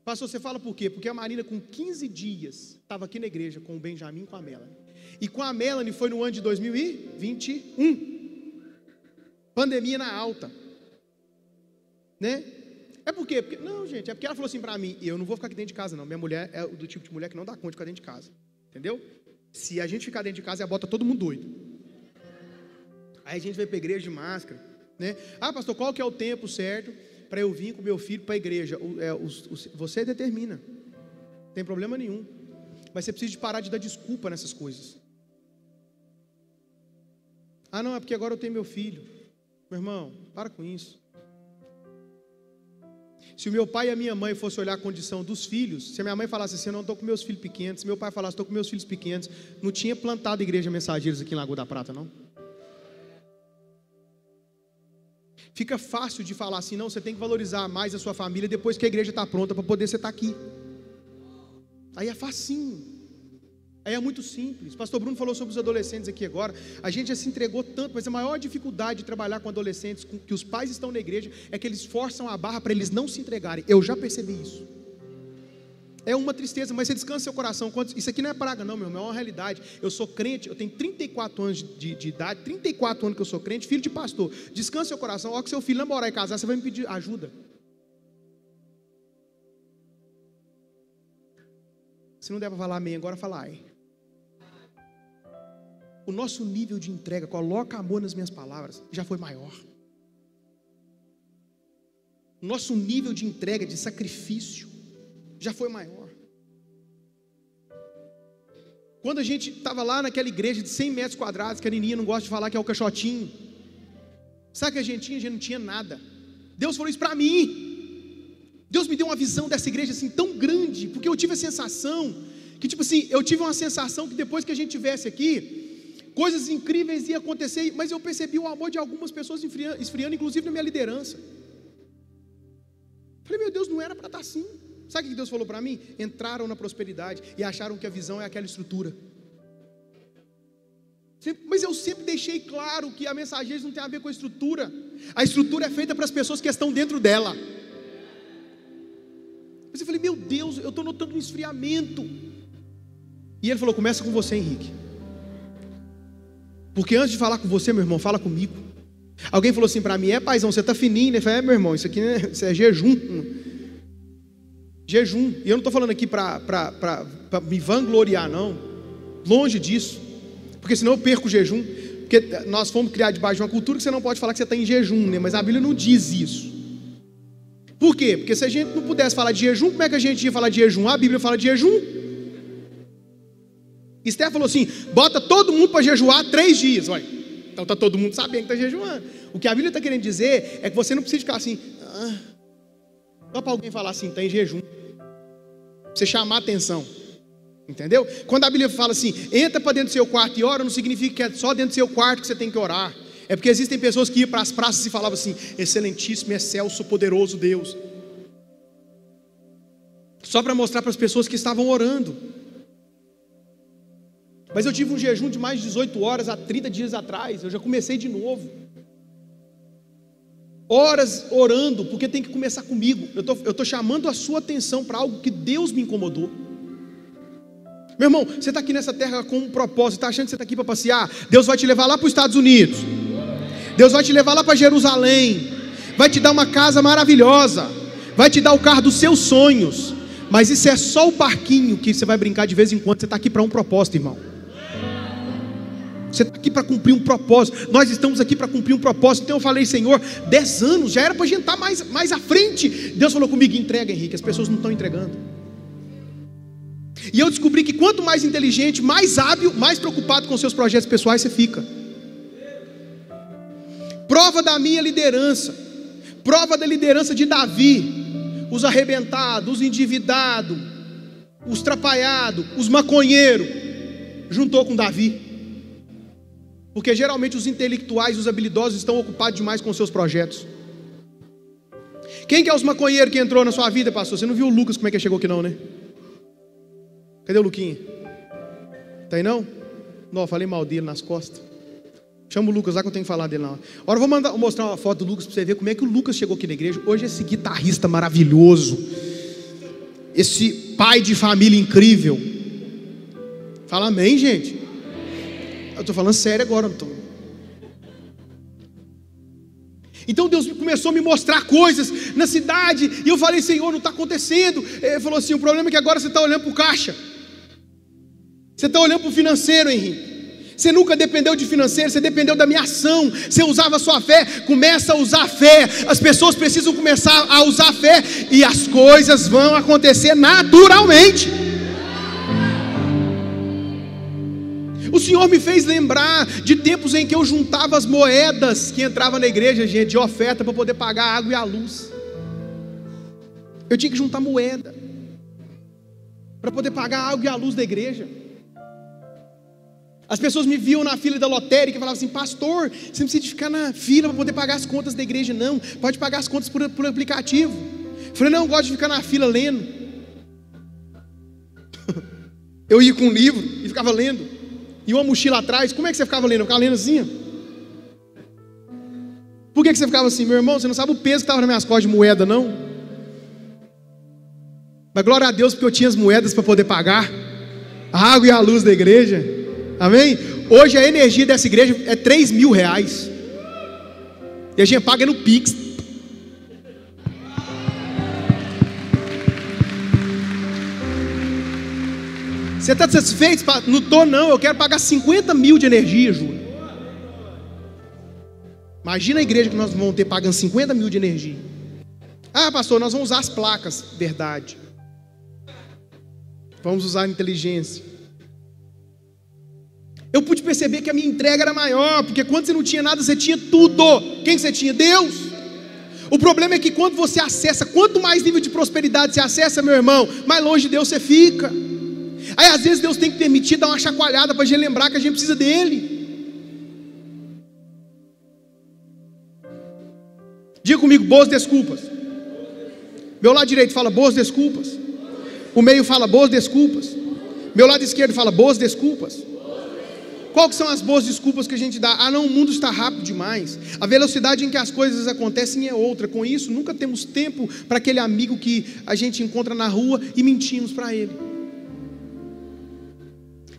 Pastor, você fala por quê? Porque a Marina com 15 dias estava aqui na igreja com o Benjamin e com a Melanie. E com a Melanie foi no ano de 2021. Pandemia na alta. Né? É por quê? Não, gente, é porque ela falou assim para mim: eu não vou ficar aqui dentro de casa não, minha mulher é do tipo de mulher que não dá conta de ficar dentro de casa. Entendeu? Se a gente ficar dentro de casa, bota todo mundo doido. Aí a gente vai para a igreja de máscara, né? Ah, pastor, qual que é o tempo certo para eu vir com meu filho para a igreja? Você determina, não tem problema nenhum. Mas você precisa de parar de dar desculpa nessas coisas. Ah, não, é porque agora eu tenho meu filho. Meu irmão, para com isso. Se o meu pai e a minha mãe fossem olhar a condição dos filhos, se a minha mãe falasse assim: eu não estou com meus filhos pequenos, se meu pai falasse: estou com meus filhos pequenos, não tinha plantado igreja Mensageiros aqui em Lagoa da Prata, não. Fica fácil de falar assim: não, você tem que valorizar mais a sua família depois que a igreja está pronta para poder você estar aqui. Aí é facinho. Aí é muito simples. Pastor Bruno falou sobre os adolescentes aqui agora. A gente já se entregou tanto, mas a maior dificuldade de trabalhar com adolescentes que os pais estão na igreja é que eles forçam a barra para eles não se entregarem. Eu já percebi isso. É uma tristeza, mas você descansa seu coração. Isso aqui não é praga não, meu irmão, é uma realidade. Eu sou crente, eu tenho 34 anos de idade, 34 anos que eu sou crente, filho de pastor. Descansa seu coração. Ó, que seu filho namorar e casar, você vai me pedir ajuda. Se não der para falar amém agora, fala ai. O nosso nível de entrega, coloca amor nas minhas palavras, já foi maior. O nosso nível de entrega, de sacrifício, já foi maior. Quando a gente estava lá naquela igreja de 100 metros quadrados, que a Nininha não gosta de falar que é o caixotinho, sabe o que a gente não tinha nada. Deus falou isso para mim. Deus me deu uma visão dessa igreja assim tão grande, porque eu tive a sensação que, tipo assim, eu tive uma sensação que depois que a gente estivesse aqui, coisas incríveis iam acontecer, mas eu percebi o amor de algumas pessoas esfriando, inclusive na minha liderança. Falei: meu Deus, não era para estar assim. Sabe o que Deus falou para mim? Entraram na prosperidade e acharam que a visão é aquela estrutura. Mas eu sempre deixei claro que a Mensageiros não tem a ver com a estrutura. A estrutura é feita para as pessoas que estão dentro dela. Mas eu falei: meu Deus, eu estou notando um esfriamento. E ele falou: começa com você, Henrique. Porque antes de falar com você, meu irmão, fala comigo. Alguém falou assim para mim: é, paizão, você está fininho, né? Eu falei: é, meu irmão, isso aqui isso é jejum. Jejum. E eu não estou falando aqui para me vangloriar, não. Longe disso. Porque senão eu perco o jejum. Porque nós fomos criados debaixo de uma cultura que você não pode falar que você está em jejum, né? Mas a Bíblia não diz isso. Por quê? Porque se a gente não pudesse falar de jejum, como é que a gente ia falar de jejum? A Bíblia fala de jejum. Esther falou assim: bota todo mundo para jejuar 3 dias. Olha, então está todo mundo sabendo que está jejuando. O que a Bíblia está querendo dizer é que você não precisa ficar assim, só para alguém falar assim, está em jejum, pra você chamar a atenção. Entendeu? Quando a Bíblia fala assim, entra para dentro do seu quarto e ora, não significa que é só dentro do seu quarto que você tem que orar. É porque existem pessoas que iam para as praças e falavam assim: excelentíssimo, excelso, poderoso Deus, só para mostrar para as pessoas que estavam orando. Mas eu tive um jejum de mais de 18 horas há 30 dias atrás. Eu já comecei de novo. Horas orando, porque tem que começar comigo. Eu estou chamando a sua atenção para algo que Deus me incomodou. Meu irmão, você está aqui nessa terra com um propósito, está achando que você está aqui para passear? Deus vai te levar lá para os Estados Unidos. Deus vai te levar lá para Jerusalém. Vai te dar uma casa maravilhosa. Vai te dar o carro dos seus sonhos. Mas isso é só o parquinho que você vai brincar de vez em quando. Você está aqui para um propósito, irmão. Você está aqui para cumprir um propósito. Nós estamos aqui para cumprir um propósito. Então eu falei, Senhor, 10 anos, já era para a gente estar mais à frente. Deus falou comigo, entrega, Henrique, as pessoas não estão entregando. E eu descobri que quanto mais inteligente, mais hábil, mais preocupado com seus projetos pessoais você fica. Prova da minha liderança. Prova da liderança de Davi. Os arrebentados, os endividados, os trapalhados, os maconheiros. Juntou com Davi. Porque geralmente os intelectuais, os habilidosos estão ocupados demais com seus projetos. Quem que é os maconheiros que entrou na sua vida, pastor? Você não viu o Lucas como é que chegou aqui não, né? Cadê o Luquinha? Tá aí não? Não, falei mal dele nas costas. Chama o Lucas lá que eu tenho que falar dele lá. Agora eu vou mostrar uma foto do Lucas para você ver como é que o Lucas chegou aqui na igreja. Hoje esse guitarrista maravilhoso, esse pai de família incrível. Fala amém, gente. Eu estou falando sério agora, não estou. Então Deus começou a me mostrar coisas na cidade. E eu falei, Senhor, não está acontecendo. Ele falou assim, o problema é que agora você está olhando para o caixa. Você está olhando para o financeiro, Henrique. Você nunca dependeu de financeiro, você dependeu da minha ação. Você usava a sua fé, começa a usar a fé. As pessoas precisam começar a usar a fé. E as coisas vão acontecer naturalmente. O Senhor me fez lembrar de tempos em que eu juntava as moedas que entravam na igreja, gente, de oferta para poder pagar a água e a luz. Eu tinha que juntar moeda para poder pagar a água e a luz da igreja. As pessoas me viam na fila da lotérica e falavam assim, pastor, você não precisa ficar na fila para poder pagar as contas da igreja, não. Pode pagar as contas por aplicativo. Eu falei, não, eu gosto de ficar na fila lendo. Eu ia com um livro e ficava lendo. E uma mochila atrás. Como é que você ficava lendo? Eu ficava lendo assim. Por que você ficava assim? Meu irmão, você não sabe o peso que estava nas minhas costas de moeda, não? Mas glória a Deus, porque eu tinha as moedas para poder pagar a água e a luz da igreja. Amém? Hoje a energia dessa igreja é 3 mil reais. E a gente paga no Pix. Você está satisfeito? Não estou não, eu quero pagar 50 mil de energia, Júlio. Imagina a igreja que nós vamos ter pagando 50 mil de energia. Ah, pastor, nós vamos usar as placas. Verdade. Vamos usar a inteligência. Eu pude perceber que a minha entrega era maior, porque quando você não tinha nada, você tinha tudo. Quem você tinha? Deus. O problema é que quando você acessa, quanto mais nível de prosperidade você acessa, meu irmão, mais longe de Deus você fica. Aí às vezes Deus tem que permitir dar uma chacoalhada para a gente lembrar que a gente precisa dele. Diga comigo, boas desculpas. Meu lado direito fala boas desculpas. O meio fala boas desculpas. Meu lado esquerdo fala boas desculpas. Qual que são as boas desculpas que a gente dá? Ah não, o mundo está rápido demais. A velocidade em que as coisas acontecem é outra. Com isso, nunca temos tempo para aquele amigo que a gente encontra na rua e mentimos para ele.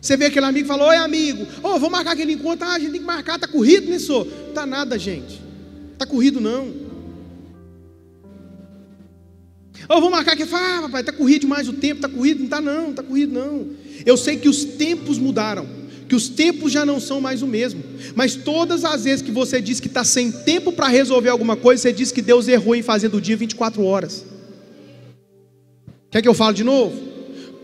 Você vê aquele amigo e fala, oi amigo, vou marcar aquele encontro. Ah, a gente tem que marcar, tá corrido nisso? Não tá nada, gente. Tá corrido não. Vou marcar aqui, fala, papai, tá corrido demais o tempo, tá corrido, não tá não, tá corrido não. Eu sei que os tempos mudaram, que os tempos já não são mais o mesmo, mas todas as vezes que você diz que está sem tempo para resolver alguma coisa, você diz que Deus errou em fazer do dia 24 horas. Quer que eu fale de novo?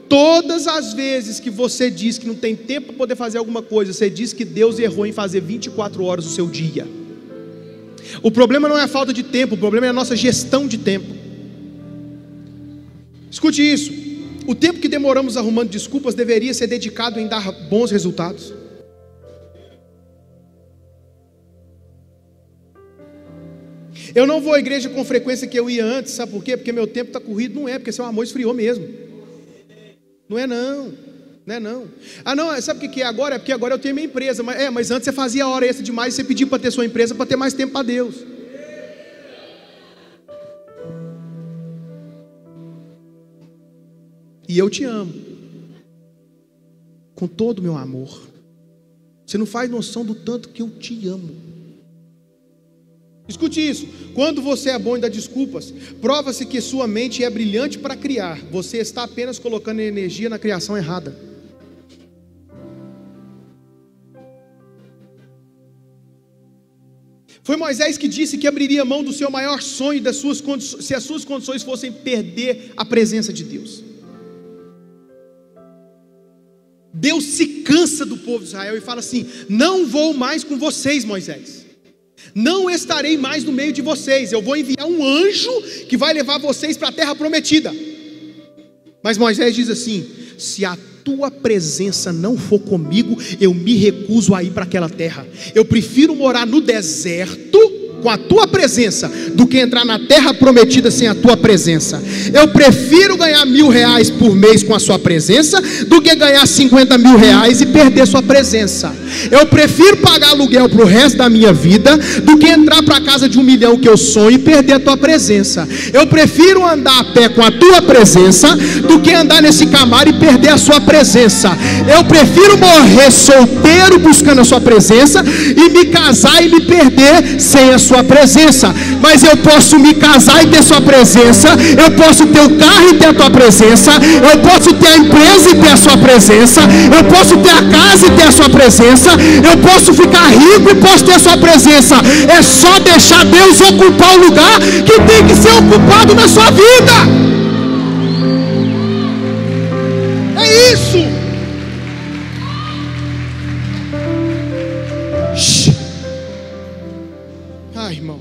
Todas as vezes que você diz que não tem tempo para poder fazer alguma coisa, você diz que Deus errou em fazer 24 horas o seu dia. O problema não é a falta de tempo, o problema é a nossa gestão de tempo. Escute isso, o tempo que demoramos arrumando desculpas deveria ser dedicado em dar bons resultados. Eu não vou à igreja com frequência que eu ia antes, sabe por quê? Porque meu tempo está corrido. Não é, porque seu amor esfriou mesmo. Não é não, Não. Ah, não, sabe o que é agora? É porque agora eu tenho minha empresa. Mas antes você fazia hora extra demais e você pedia para ter sua empresa para ter mais tempo para Deus. E eu te amo com todo o meu amor. Você não faz noção do tanto que eu te amo. Escute isso: quando você é bom em dar desculpas, prova-se que sua mente é brilhante para criar. Você está apenas colocando energia na criação errada. Foi Moisés que disse que abriria mão do seu maior sonho, se as suas condições fossem perder a presença de Deus. Deus se cansa do povo de Israel e fala assim: não vou mais com vocês, Moisés, não estarei mais no meio de vocês, eu vou enviar um anjo que vai levar vocês para a terra prometida. Mas Moisés diz assim: se a tua presença não for comigo, eu me recuso a ir para aquela terra. Eu prefiro morar no deserto com a tua presença do que entrar na terra prometida sem a tua presença. Eu prefiro ganhar R$1.000 por mês com a sua presença do que ganhar R$50.000 e perder sua presença. Eu prefiro pagar aluguel para o resto da minha vida do que entrar para a casa de 1 milhão que eu sonho e perder a tua presença. Eu prefiro andar a pé com a tua presença do que andar nesse Camaro e perder a sua presença. Eu prefiro morrer solteiro buscando a sua presença e me casar e me perder sem a sua presença. Mas eu posso me casar e ter sua presença, eu posso ter o carro e ter a tua presença, eu posso ter a empresa e ter a sua presença, eu posso ter a casa e ter a sua presença, eu posso ficar rico e posso ter a sua presença. É só deixar Deus ocupar o lugar que tem que ser ocupado na sua vida. É isso. Ah, irmão,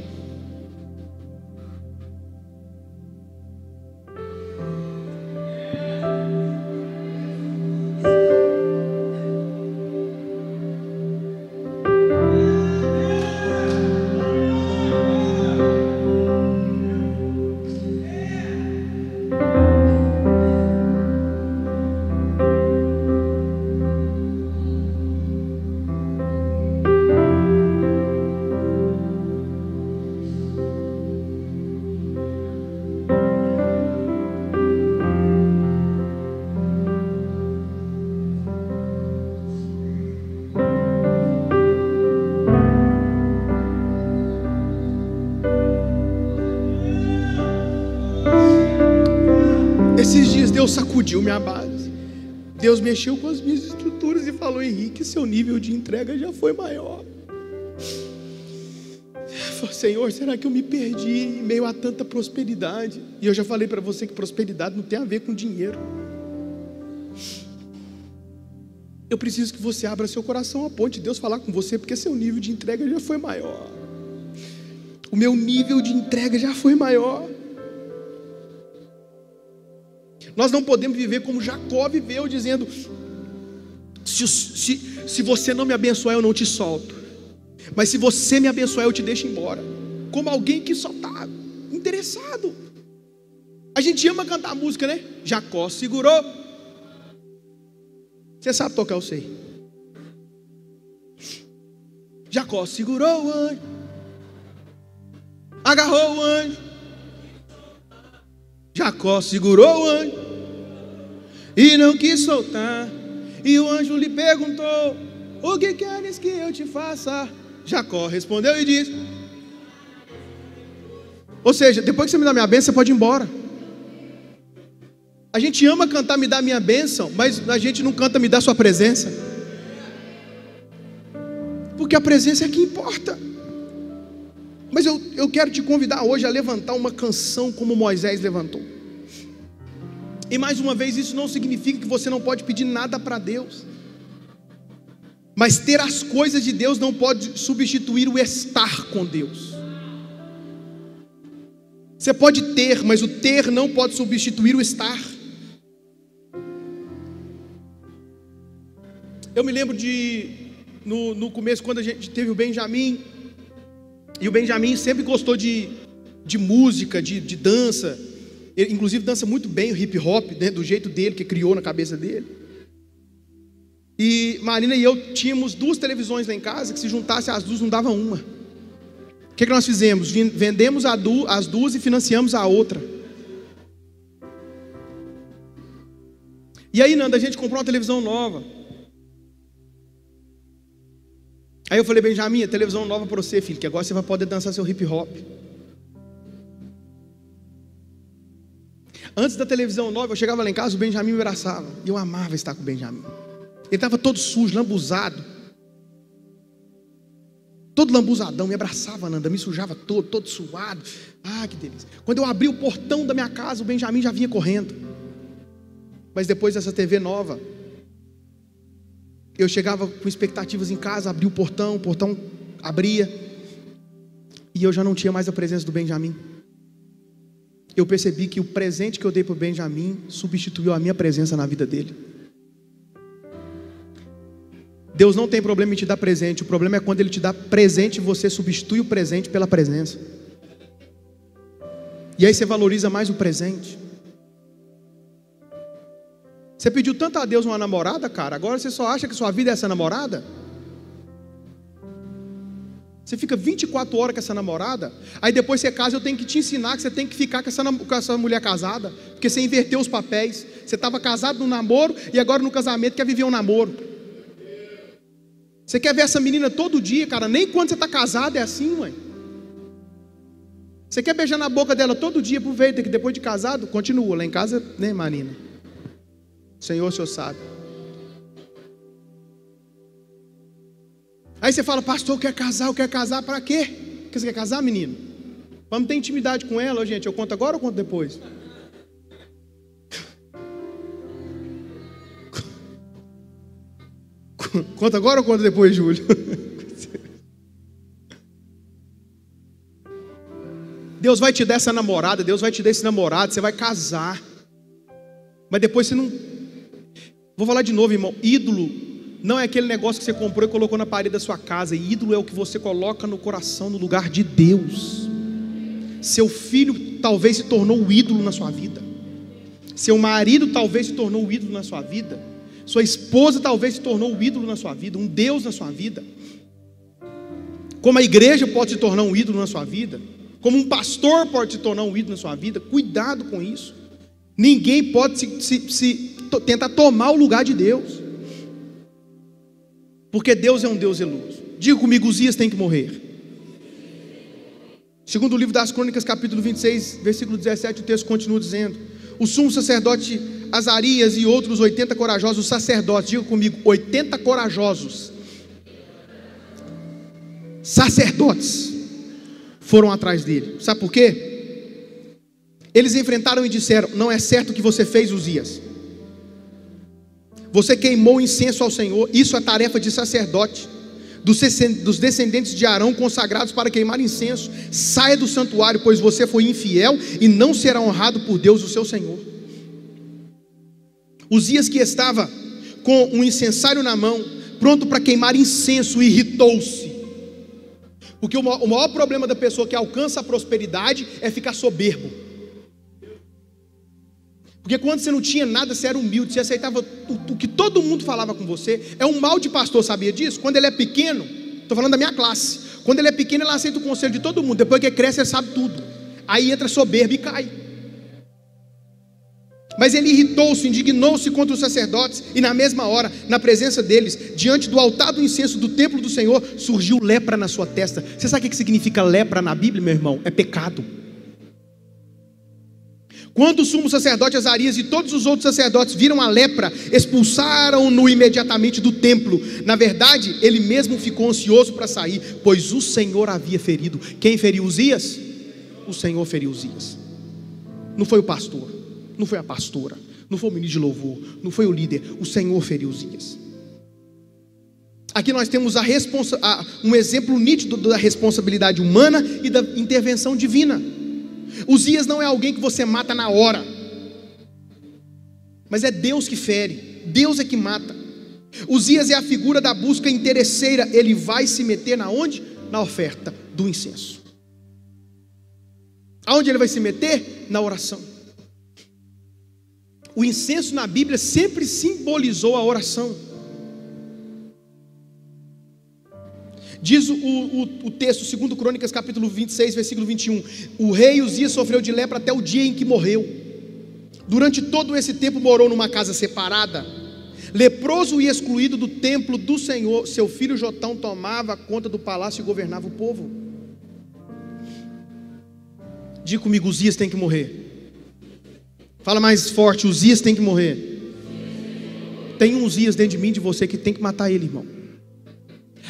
esses dias Deus sacudiu minha base. Deus mexeu com as minhas estruturas e falou: Henrique, seu nível de entrega já foi maior. Eu falei: Senhor, será que eu me perdi em meio a tanta prosperidade? E eu já falei para você que prosperidade não tem a ver com dinheiro. Eu preciso que você abra seu coração a ponto de Deus falar com você, porque seu nível de entrega já foi maior. O meu nível de entrega já foi maior. Nós não podemos viver como Jacó viveu, dizendo: se você não me abençoar, eu não te solto, mas se você me abençoar, eu te deixo embora. Como alguém que só está interessado. A gente ama cantar música, né? Jacó segurou. Você sabe tocar, eu sei. Jacó segurou o anjo, agarrou o anjo. Jacó segurou o anjo e não quis soltar. E o anjo lhe perguntou: o que queres que eu te faça? Jacó respondeu e disse. Ou seja, depois que você me dá minha bênção, você pode ir embora. A gente ama cantar me dá minha bênção, mas a gente não canta me dá sua presença. Porque a presença é que importa. Mas eu quero te convidar hoje a levantar uma canção como Moisés levantou. E mais uma vez, isso não significa que você não pode pedir nada para Deus. Mas ter as coisas de Deus não pode substituir o estar com Deus. Você pode ter, mas o ter não pode substituir o estar. Eu me lembro no começo, quando a gente teve o Benjamin. E o Benjamin sempre gostou de música, de dança. Ele inclusive dança muito bem o hip hop, né, do jeito dele, que criou na cabeça dele. E Marina e eu tínhamos 2 televisões lá em casa, que se juntasse as 2 não dava uma. O que nós fizemos? Vendemos as 2 e financiamos a outra. E aí, Nanda, a gente comprou uma televisão nova. Aí eu falei: Benjamin, a televisão nova para você, filho, que agora você vai poder dançar seu hip hop. Antes da televisão nova, eu chegava lá em casa, o Benjamin me abraçava. E eu amava estar com o Benjamin. Ele estava todo sujo, lambuzado. Todo lambuzadão, me abraçava, Nanda, me sujava todo suado. Ah, que delícia. Quando eu abri o portão da minha casa, o Benjamin já vinha correndo. Mas depois dessa TV nova, eu chegava com expectativas em casa, abria o portão abria, e eu já não tinha mais a presença do Benjamin. Eu percebi que o presente que eu dei para o Benjamin substituiu a minha presença na vida dele. Deus não tem problema em te dar presente. O problema é quando Ele te dá presente e você substitui o presente pela presença. E aí você valoriza mais o presente. Você pediu tanto a Deus uma namorada, cara. Agora você só acha que sua vida é essa namorada? Você fica 24 horas com essa namorada. Aí depois você casa, eu tenho que te ensinar que você tem que ficar com essa mulher casada. Porque você inverteu os papéis. Você estava casado no namoro e agora no casamento quer viver um namoro. Você quer ver essa menina todo dia, cara. Nem quando você está casado é assim, mãe. Você quer beijar na boca dela todo dia. Aproveita que depois de casado, continua. Lá em casa, né, Marina? Senhor, o Senhor sabe. Aí você fala: pastor, eu quero casar para quê? Porque você quer casar, menino? Vamos ter intimidade com ela, gente. Eu conto agora ou conto depois? Conta agora ou conta depois, Júlio? Deus vai te dar essa namorada, Deus vai te dar esse namorado, você vai casar. Mas depois você não... Vou falar de novo, irmão. Ídolo não é aquele negócio que você comprou e colocou na parede da sua casa. Ídolo é o que você coloca no coração, no lugar de Deus. Seu filho talvez se tornou o ídolo na sua vida. Seu marido talvez se tornou o ídolo na sua vida. Sua esposa talvez se tornou o ídolo na sua vida. Um Deus na sua vida. Como a igreja pode se tornar um ídolo na sua vida. Como um pastor pode se tornar um ídolo na sua vida. Cuidado com isso. Ninguém pode tentar tomar o lugar de Deus. Porque Deus é um Deus zeloso. Diga comigo: Uzias tem que morrer. Segundo o livro das Crônicas, capítulo 26, versículo 17, o texto continua dizendo: o sumo sacerdote Azarias e outros 80 corajosos sacerdotes, diga comigo, 80 corajosos sacerdotes foram atrás dele. Sabe por quê? Eles enfrentaram e disseram: não é certo o que você fez, Uzias. Você queimou incenso ao Senhor. Isso é tarefa de sacerdote, dos descendentes de Arão, consagrados para queimar incenso. Saia do santuário, pois você foi infiel e não será honrado por Deus, o seu Senhor. Uzias, que estava com um incensário na mão, pronto para queimar incenso, irritou-se. Porque o maior problema da pessoa que alcança a prosperidade é ficar soberbo. Porque quando você não tinha nada, você era humilde, você aceitava o que todo mundo falava com você. É um mal de pastor, sabia disso? Quando ele é pequeno, estou falando da minha classe, quando ele é pequeno, ele aceita o conselho de todo mundo. Depois que cresce, ele sabe tudo. Aí entra soberbo e cai. Mas ele irritou-se, indignou-se contra os sacerdotes, e na mesma hora, na presença deles, diante do altar do incenso do templo do Senhor, surgiu lepra na sua testa. Você sabe o que significa lepra na Bíblia, meu irmão? É pecado. Quando o sumo sacerdote Azarias e todos os outros sacerdotes viram a lepra, expulsaram-no imediatamente do templo. Na verdade, ele mesmo ficou ansioso para sair, pois o Senhor havia ferido. Quem feriu Uzias? O Senhor feriu Uzias. Não foi o pastor, não foi a pastora, não foi o ministro de louvor, não foi o líder. O Senhor feriu Uzias. Aqui nós temos um exemplo nítido da responsabilidade humana e da intervenção divina. Uzias não é alguém que você mata na hora, mas é Deus que fere, Deus é que mata. Uzias é a figura da busca interesseira. Ele vai se meter na onde? Na oferta do incenso. Aonde ele vai se meter? Na oração. O incenso na Bíblia sempre simbolizou a oração. Diz o texto, 2 Crônicas capítulo 26, versículo 21, o rei Uzias sofreu de lepra até o dia em que morreu. Durante todo esse tempo morou numa casa separada, leproso e excluído do templo do Senhor. Seu filho Jotão tomava conta do palácio e governava o povo. Diga comigo, Uzias tem que morrer. Fala mais forte, Uzias tem que morrer. Tem um Uzias dentro de mim, de você, que tem que matar ele, irmão.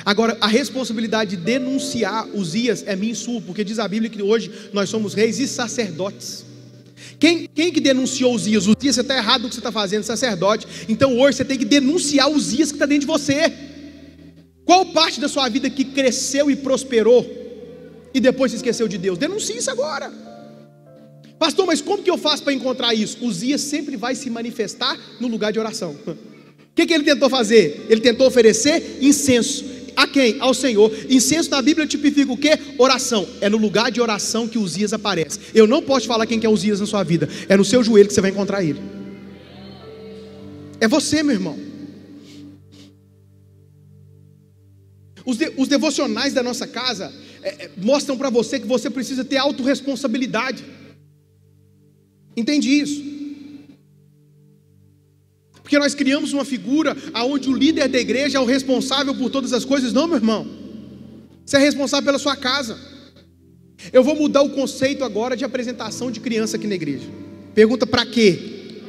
Agora, a responsabilidade de denunciar Uzias é minha e sua, porque diz a Bíblia que hoje nós somos reis e sacerdotes. Quem que denunciou Uzias? Uzias, você está errado no que você está fazendo, sacerdote. Então hoje você tem que denunciar Uzias que está dentro de você. Qual parte da sua vida que cresceu e prosperou e depois se esqueceu de Deus? Denuncie isso agora. Pastor, mas como que eu faço para encontrar isso? Uzias sempre vai se manifestar no lugar de oração. O que ele tentou fazer? Ele tentou oferecer incenso. A quem? Ao Senhor. Incenso na Bíblia tipifica o quê? Oração. É no lugar de oração que Uzias aparece. Eu não posso te falar quem que é Uzias na sua vida. É no seu joelho que você vai encontrar ele. É você, meu irmão. Os devocionais da nossa casa mostram para você que você precisa ter autorresponsabilidade. Entende isso? Porque nós criamos uma figura onde o líder da igreja é o responsável por todas as coisas. Não, meu irmão. Você é responsável pela sua casa. Eu vou mudar o conceito agora de apresentação de criança aqui na igreja. Pergunta para quê?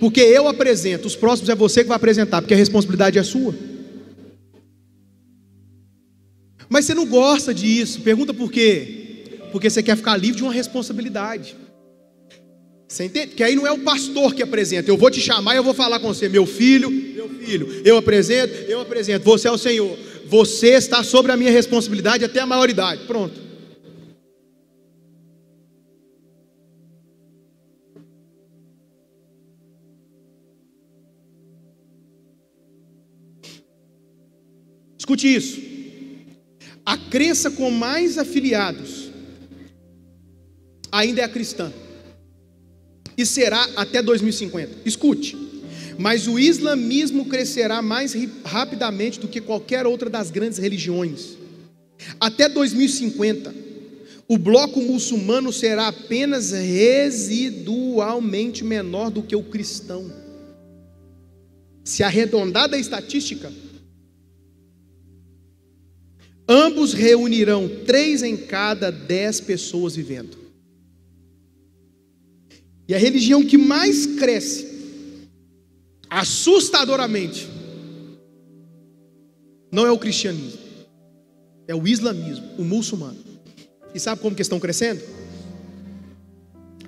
Porque eu apresento, os próximos é você que vai apresentar, porque a responsabilidade é sua. Mas você não gosta disso. Pergunta por quê? Porque você quer ficar livre de uma responsabilidade. Você entende? Que aí não é o pastor que apresenta. Eu vou te chamar e eu vou falar com você. Meu filho, eu apresento. Você é o Senhor. Você está sobre a minha responsabilidade até a maioridade. Pronto. Escute isso. A crença com mais afiliados ainda é a cristã. E será até 2050. Escute. Mas o islamismo crescerá mais rapidamente do que qualquer outra das grandes religiões. Até 2050, o bloco muçulmano será apenas residualmente menor do que o cristão. Se arredondar da estatística, ambos reunirão 3 em cada 10 pessoas vivendo. E a religião que mais cresce, assustadoramente, não é o cristianismo, é o islamismo, o muçulmano. E sabe como que estão crescendo?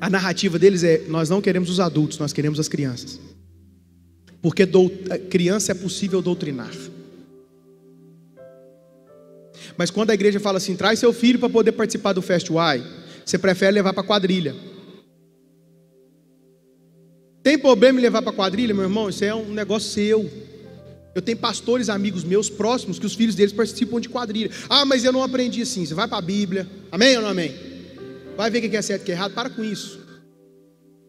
A narrativa deles é: nós não queremos os adultos, nós queremos as crianças. Porque criança é possível doutrinar. Mas quando a igreja fala assim, traz seu filho para poder participar do Festival, você prefere levar para quadrilha. Tem problema em levar para quadrilha, meu irmão? Isso é um negócio seu. Eu tenho pastores amigos meus próximos que os filhos deles participam de quadrilha. Ah, mas eu não aprendi assim. Você vai para a Bíblia, amém ou não amém? Vai ver o que é certo e o que é errado. Para com isso.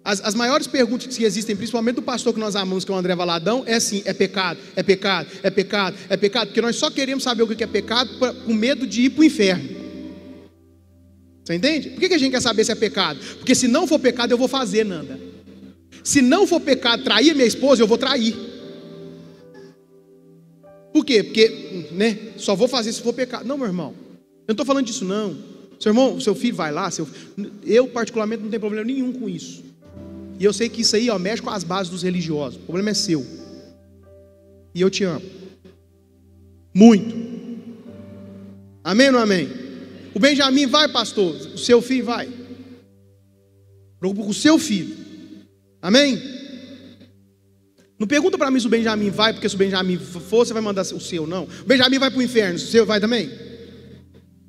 As maiores perguntas que existem, principalmente do pastor que nós amamos, que é o André Valadão, é assim: é pecado, é pecado, é pecado, é pecado. Porque nós só queremos saber o que é pecado com medo de ir para o inferno. Você entende? Por que a gente quer saber se é pecado? Porque se não for pecado, eu vou fazer, Nanda. Se não for pecado trair minha esposa, eu vou trair. Por quê? Porque, só vou fazer se for pecado. Não, meu irmão, eu não estou falando disso não. Seu irmão, seu filho vai lá, eu particularmente não tenho problema nenhum com isso. E eu sei que isso aí, mexe com as bases dos religiosos. O problema é seu. E eu te amo. Muito. Amém ou não amém? O Benjamin vai, pastor. O seu filho vai. O seu filho. Amém? Não pergunta para mim se o Benjamin vai, porque se o Benjamin for, você vai mandar o seu, não. O Benjamin vai para o inferno, o seu vai também?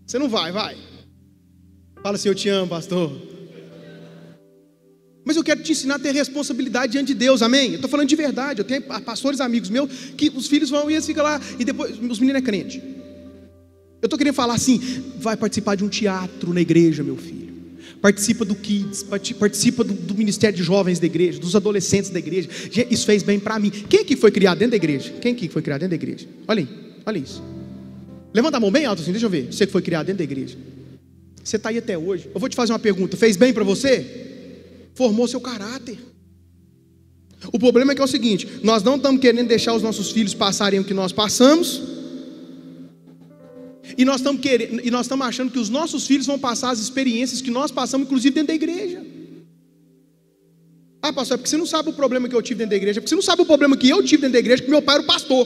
Você não vai, vai. Fala assim: eu te amo, pastor. Mas eu quero te ensinar a ter responsabilidade diante de Deus, amém? Eu estou falando de verdade. Eu tenho pastores amigos meus que os filhos vão e eles ficam lá, e depois os meninos é crente. Eu estou querendo falar assim: vai participar de um teatro na igreja, meu filho. Participa do Kids, participa do Ministério de Jovens da igreja, dos adolescentes da igreja. Isso fez bem para mim. Quem aqui foi criado dentro da igreja? Quem aqui foi criado dentro da igreja? Olha aí, olha isso. Levanta a mão bem alto assim, deixa eu ver. Você que foi criado dentro da igreja. Você está aí até hoje. Eu vou te fazer uma pergunta. Fez bem para você? Formou seu caráter. O problema é que é o seguinte: nós não estamos querendo deixar os nossos filhos passarem o que nós passamos, e nós estamos achando que os nossos filhos vão passar as experiências que nós passamos, inclusive dentro da igreja. Ah, pastor, é porque você não sabe o problema que eu tive dentro da igreja, é porque você não sabe o problema que eu tive dentro da igreja, que meu pai era o pastor.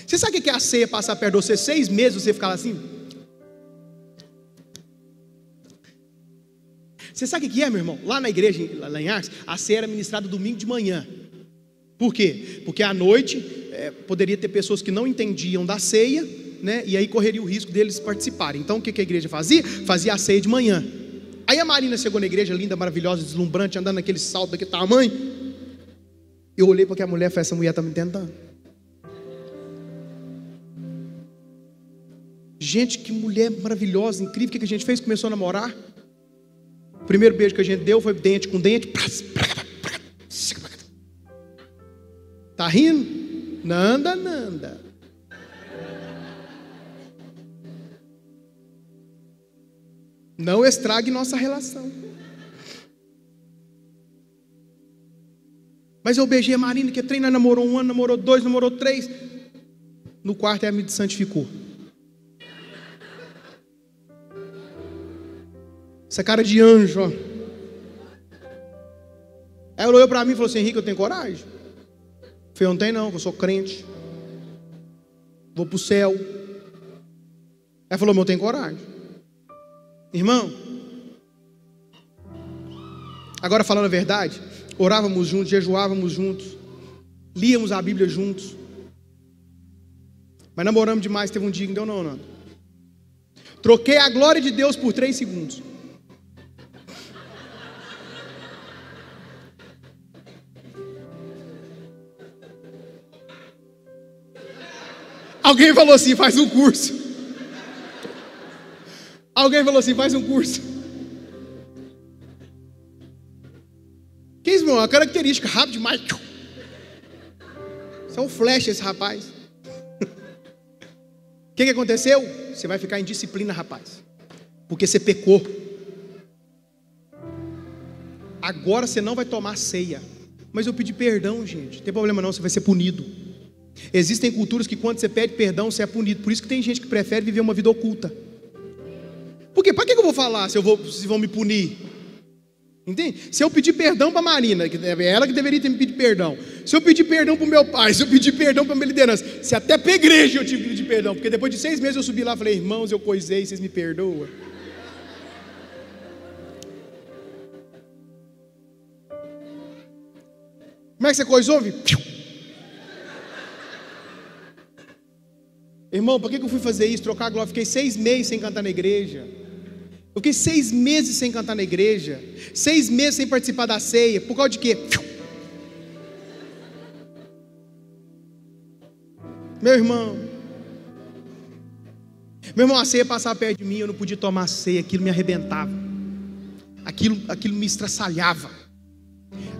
Você sabe o que é a ceia passar perto de você 6 meses, você ficar assim? Você sabe o que é, meu irmão? Lá na igreja, lá em Arcos, a ceia era ministrada domingo de manhã. Por quê? Porque à noite poderia ter pessoas que não entendiam da ceia, né? E aí correria o risco deles participarem. Então o que a igreja fazia? Fazia a ceia de manhã. Aí a Marina chegou na igreja, linda, maravilhosa, deslumbrante, andando naquele salto daquele tamanho. Eu olhei para aquela mulher e falei: essa mulher está me tentando. Gente, que mulher maravilhosa, incrível. O que a gente fez? Começou a namorar. O primeiro beijo que a gente deu foi dente com dente. Tá rindo? Nanda. Não estrague nossa relação. Mas eu beijei a Marina, que treina, namorou 1 ano, namorou 2, namorou 3. No quarto ela me santificou. Essa cara de anjo, ó. Aí ela olhou para mim e falou assim: Henrique, eu tenho coragem? Eu falei: eu não tenho não, eu sou crente, vou para o céu. Ela falou: mas eu tenho coragem. Irmão, agora falando a verdade, orávamos juntos, jejuávamos juntos, líamos a Bíblia juntos, mas namoramos demais. Teve um dia que não deu não. Troquei a glória de Deus por 3 segundos. Alguém falou assim: faz um curso. Alguém falou assim: faz um curso. Que isso, meu? Uma característica, rápido demais. Isso é um flash, esse rapaz. O que aconteceu? Você vai ficar em disciplina, rapaz, porque você pecou. Agora você não vai tomar ceia. Mas eu pedi perdão, gente. Não tem problema não, você vai ser punido. Existem culturas que quando você pede perdão, você é punido. Por isso que tem gente que prefere viver uma vida oculta. Por quê? Para que eu vou falar se vão me punir? Entende? Se eu pedir perdão para a Marina, que é ela que deveria ter me pedido perdão. Se eu pedir perdão para o meu pai, se eu pedir perdão para a minha liderança, se até para a igreja eu tive que pedir perdão, porque depois de 6 meses eu subi lá e falei: irmãos, eu coisei, vocês me perdoam? Como é que você coisou? Irmão, para que eu fui fazer isso? Trocar a glória? Fiquei 6 meses sem cantar na igreja. Eu fiquei 6 meses sem cantar na igreja. 6 meses sem participar da ceia. Por causa de quê? Meu irmão, a ceia passava perto de mim, eu não podia tomar a ceia. Aquilo me arrebentava. Aquilo me estraçalhava.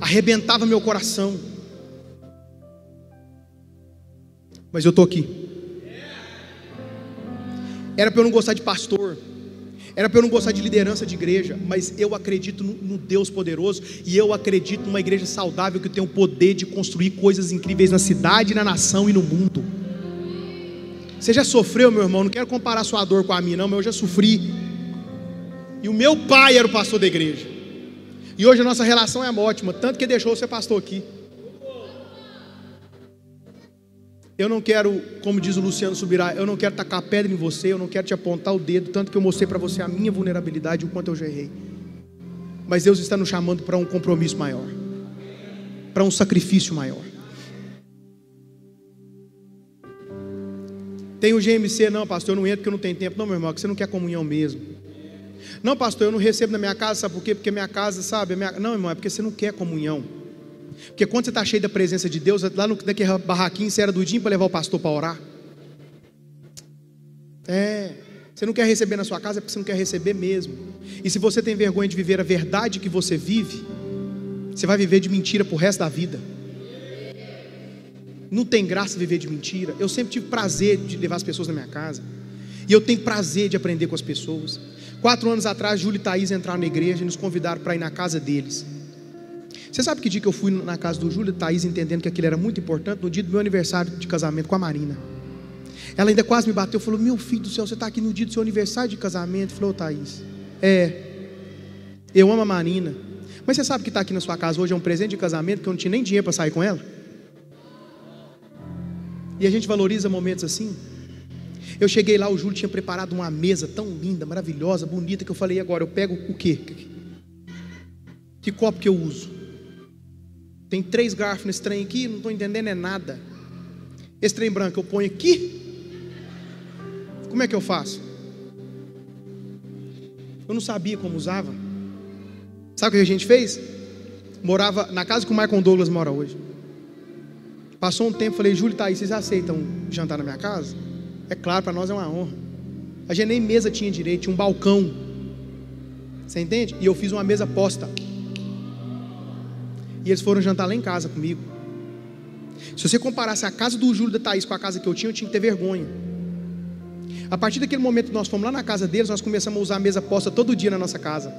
Arrebentava meu coração. Mas eu estou aqui. Era para eu não gostar de pastor, era para eu não gostar de liderança de igreja, mas eu acredito no Deus poderoso, e eu acredito numa igreja saudável que tem o poder de construir coisas incríveis na cidade, na nação e no mundo. Você já sofreu, meu irmão? Não quero comparar sua dor com a minha não, mas eu já sofri. E o meu pai era o pastor da igreja, e hoje a nossa relação é ótima, tanto que deixou eu ser pastor aqui. Eu não quero, como diz o Luciano Subirá, eu não quero tacar pedra em você, eu não quero te apontar o dedo, tanto que eu mostrei para você a minha vulnerabilidade, o quanto eu já errei. Mas Deus está nos chamando para um compromisso maior, para um sacrifício maior. Tem o GMC, não pastor, eu não entro porque eu não tenho tempo. Não, meu irmão, é que você não quer comunhão mesmo. Não pastor, eu não recebo na minha casa, sabe por quê? Porque minha casa, sabe, não irmão, é porque você não quer comunhão. Porque quando você está cheio da presença de Deus, lá naquele barraquinho você era doidinho para levar o pastor para orar. Você não quer receber na sua casa, é porque você não quer receber mesmo. E se você tem vergonha de viver a verdade que você vive, você vai viver de mentira para o resto da vida. Não tem graça viver de mentira. Eu sempre tive prazer de levar as pessoas na minha casa. E eu tenho prazer de aprender com as pessoas. 4 anos atrás, Júlio e Thaís entraram na igreja e nos convidaram para ir na casa deles. Você sabe que dia que eu fui na casa do Júlio e Thaís, entendendo que aquilo era muito importante? No dia do meu aniversário de casamento com a Marina. Ela ainda quase me bateu, falou: meu filho do céu, você está aqui no dia do seu aniversário de casamento? Falou: Thaís, eu amo a Marina, mas você sabe que está aqui na sua casa hoje é um presente de casamento, porque eu não tinha nem dinheiro para sair com ela? E a gente valoriza momentos assim. Eu cheguei lá, o Júlio tinha preparado uma mesa tão linda, maravilhosa, bonita, que eu falei: agora eu pego o quê? Que copo que eu uso? Tem 3 garfos nesse trem aqui, não estou entendendo nada. Esse trem branco eu ponho aqui? Como é que eu faço? Eu não sabia como usava. Sabe o que a gente fez? Morava na casa que o Michael Douglas mora hoje. Passou um tempo, falei: Júlio, tá aí, vocês aceitam jantar na minha casa? É claro, para nós é uma honra. A gente nem mesa tinha direito, tinha um balcão. Você entende? E eu fiz uma mesa posta. E eles foram jantar lá em casa comigo. Se você comparasse a casa do Júlio e da Thaís com a casa que eu tinha que ter vergonha. A partir daquele momento que nós fomos lá na casa deles, nós começamos a usar a mesa posta todo dia na nossa casa.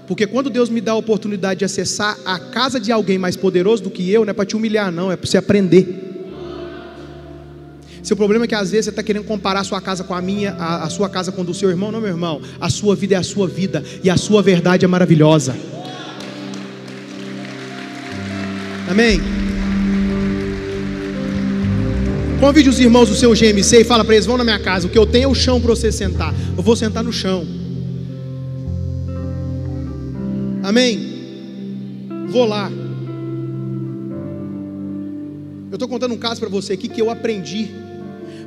Porque quando Deus me dá a oportunidade de acessar a casa de alguém mais poderoso do que eu, não é para te humilhar não, é para você aprender. Seu problema é que às vezes você está querendo comparar a sua casa com a minha, a sua casa com a do seu irmão. Não, meu irmão, a sua vida é a sua vida, e a sua verdade é maravilhosa. Amém? Convide os irmãos do seu GMC e fala para eles: vão na minha casa, o que eu tenho é o chão para você sentar. Eu vou sentar no chão. Amém? Vou lá. Eu estou contando um caso para você aqui que eu aprendi.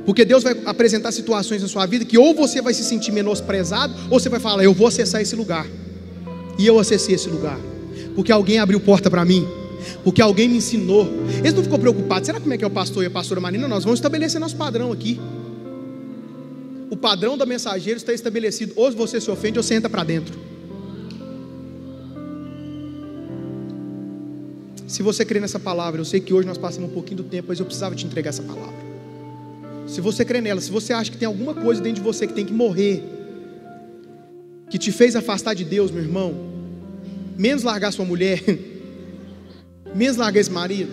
Porque Deus vai apresentar situações na sua vida que ou você vai se sentir menosprezado, ou você vai falar: eu vou acessar esse lugar. E eu acessei esse lugar porque alguém abriu porta para mim, porque alguém me ensinou. Eles não ficou preocupados: será como é que é o pastor e a pastora Marina? Nós vamos estabelecer nosso padrão aqui. O padrão da Mensageiros está estabelecido. Ou você se ofende ou você entra para dentro. Se você crê nessa palavra, eu sei que hoje nós passamos um pouquinho do tempo, mas eu precisava te entregar essa palavra. Se você crê nela, se você acha que tem alguma coisa dentro de você que tem que morrer, que te fez afastar de Deus, meu irmão, menos largar sua mulher, menos largar esse marido,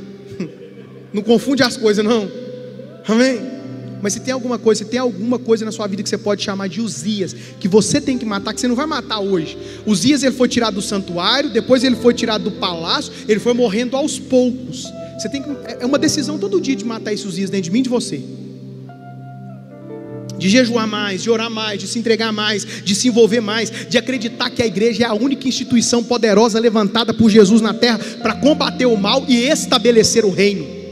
não confunde as coisas não, amém? Mas se tem alguma coisa na sua vida que você pode chamar de Uzias, que você tem que matar, que você não vai matar hoje. Uzias, ele foi tirado do santuário, depois ele foi tirado do palácio, ele foi morrendo aos poucos. Você tem que, é uma decisão todo dia de matar esse Uzias dentro de mim e de você. De jejuar mais, de orar mais, de se entregar mais, de se envolver mais, de acreditar que a igreja é a única instituição poderosa levantada por Jesus na terra para combater o mal e estabelecer o reino.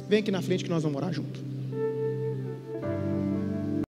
Vem aqui na frente que nós vamos orar junto.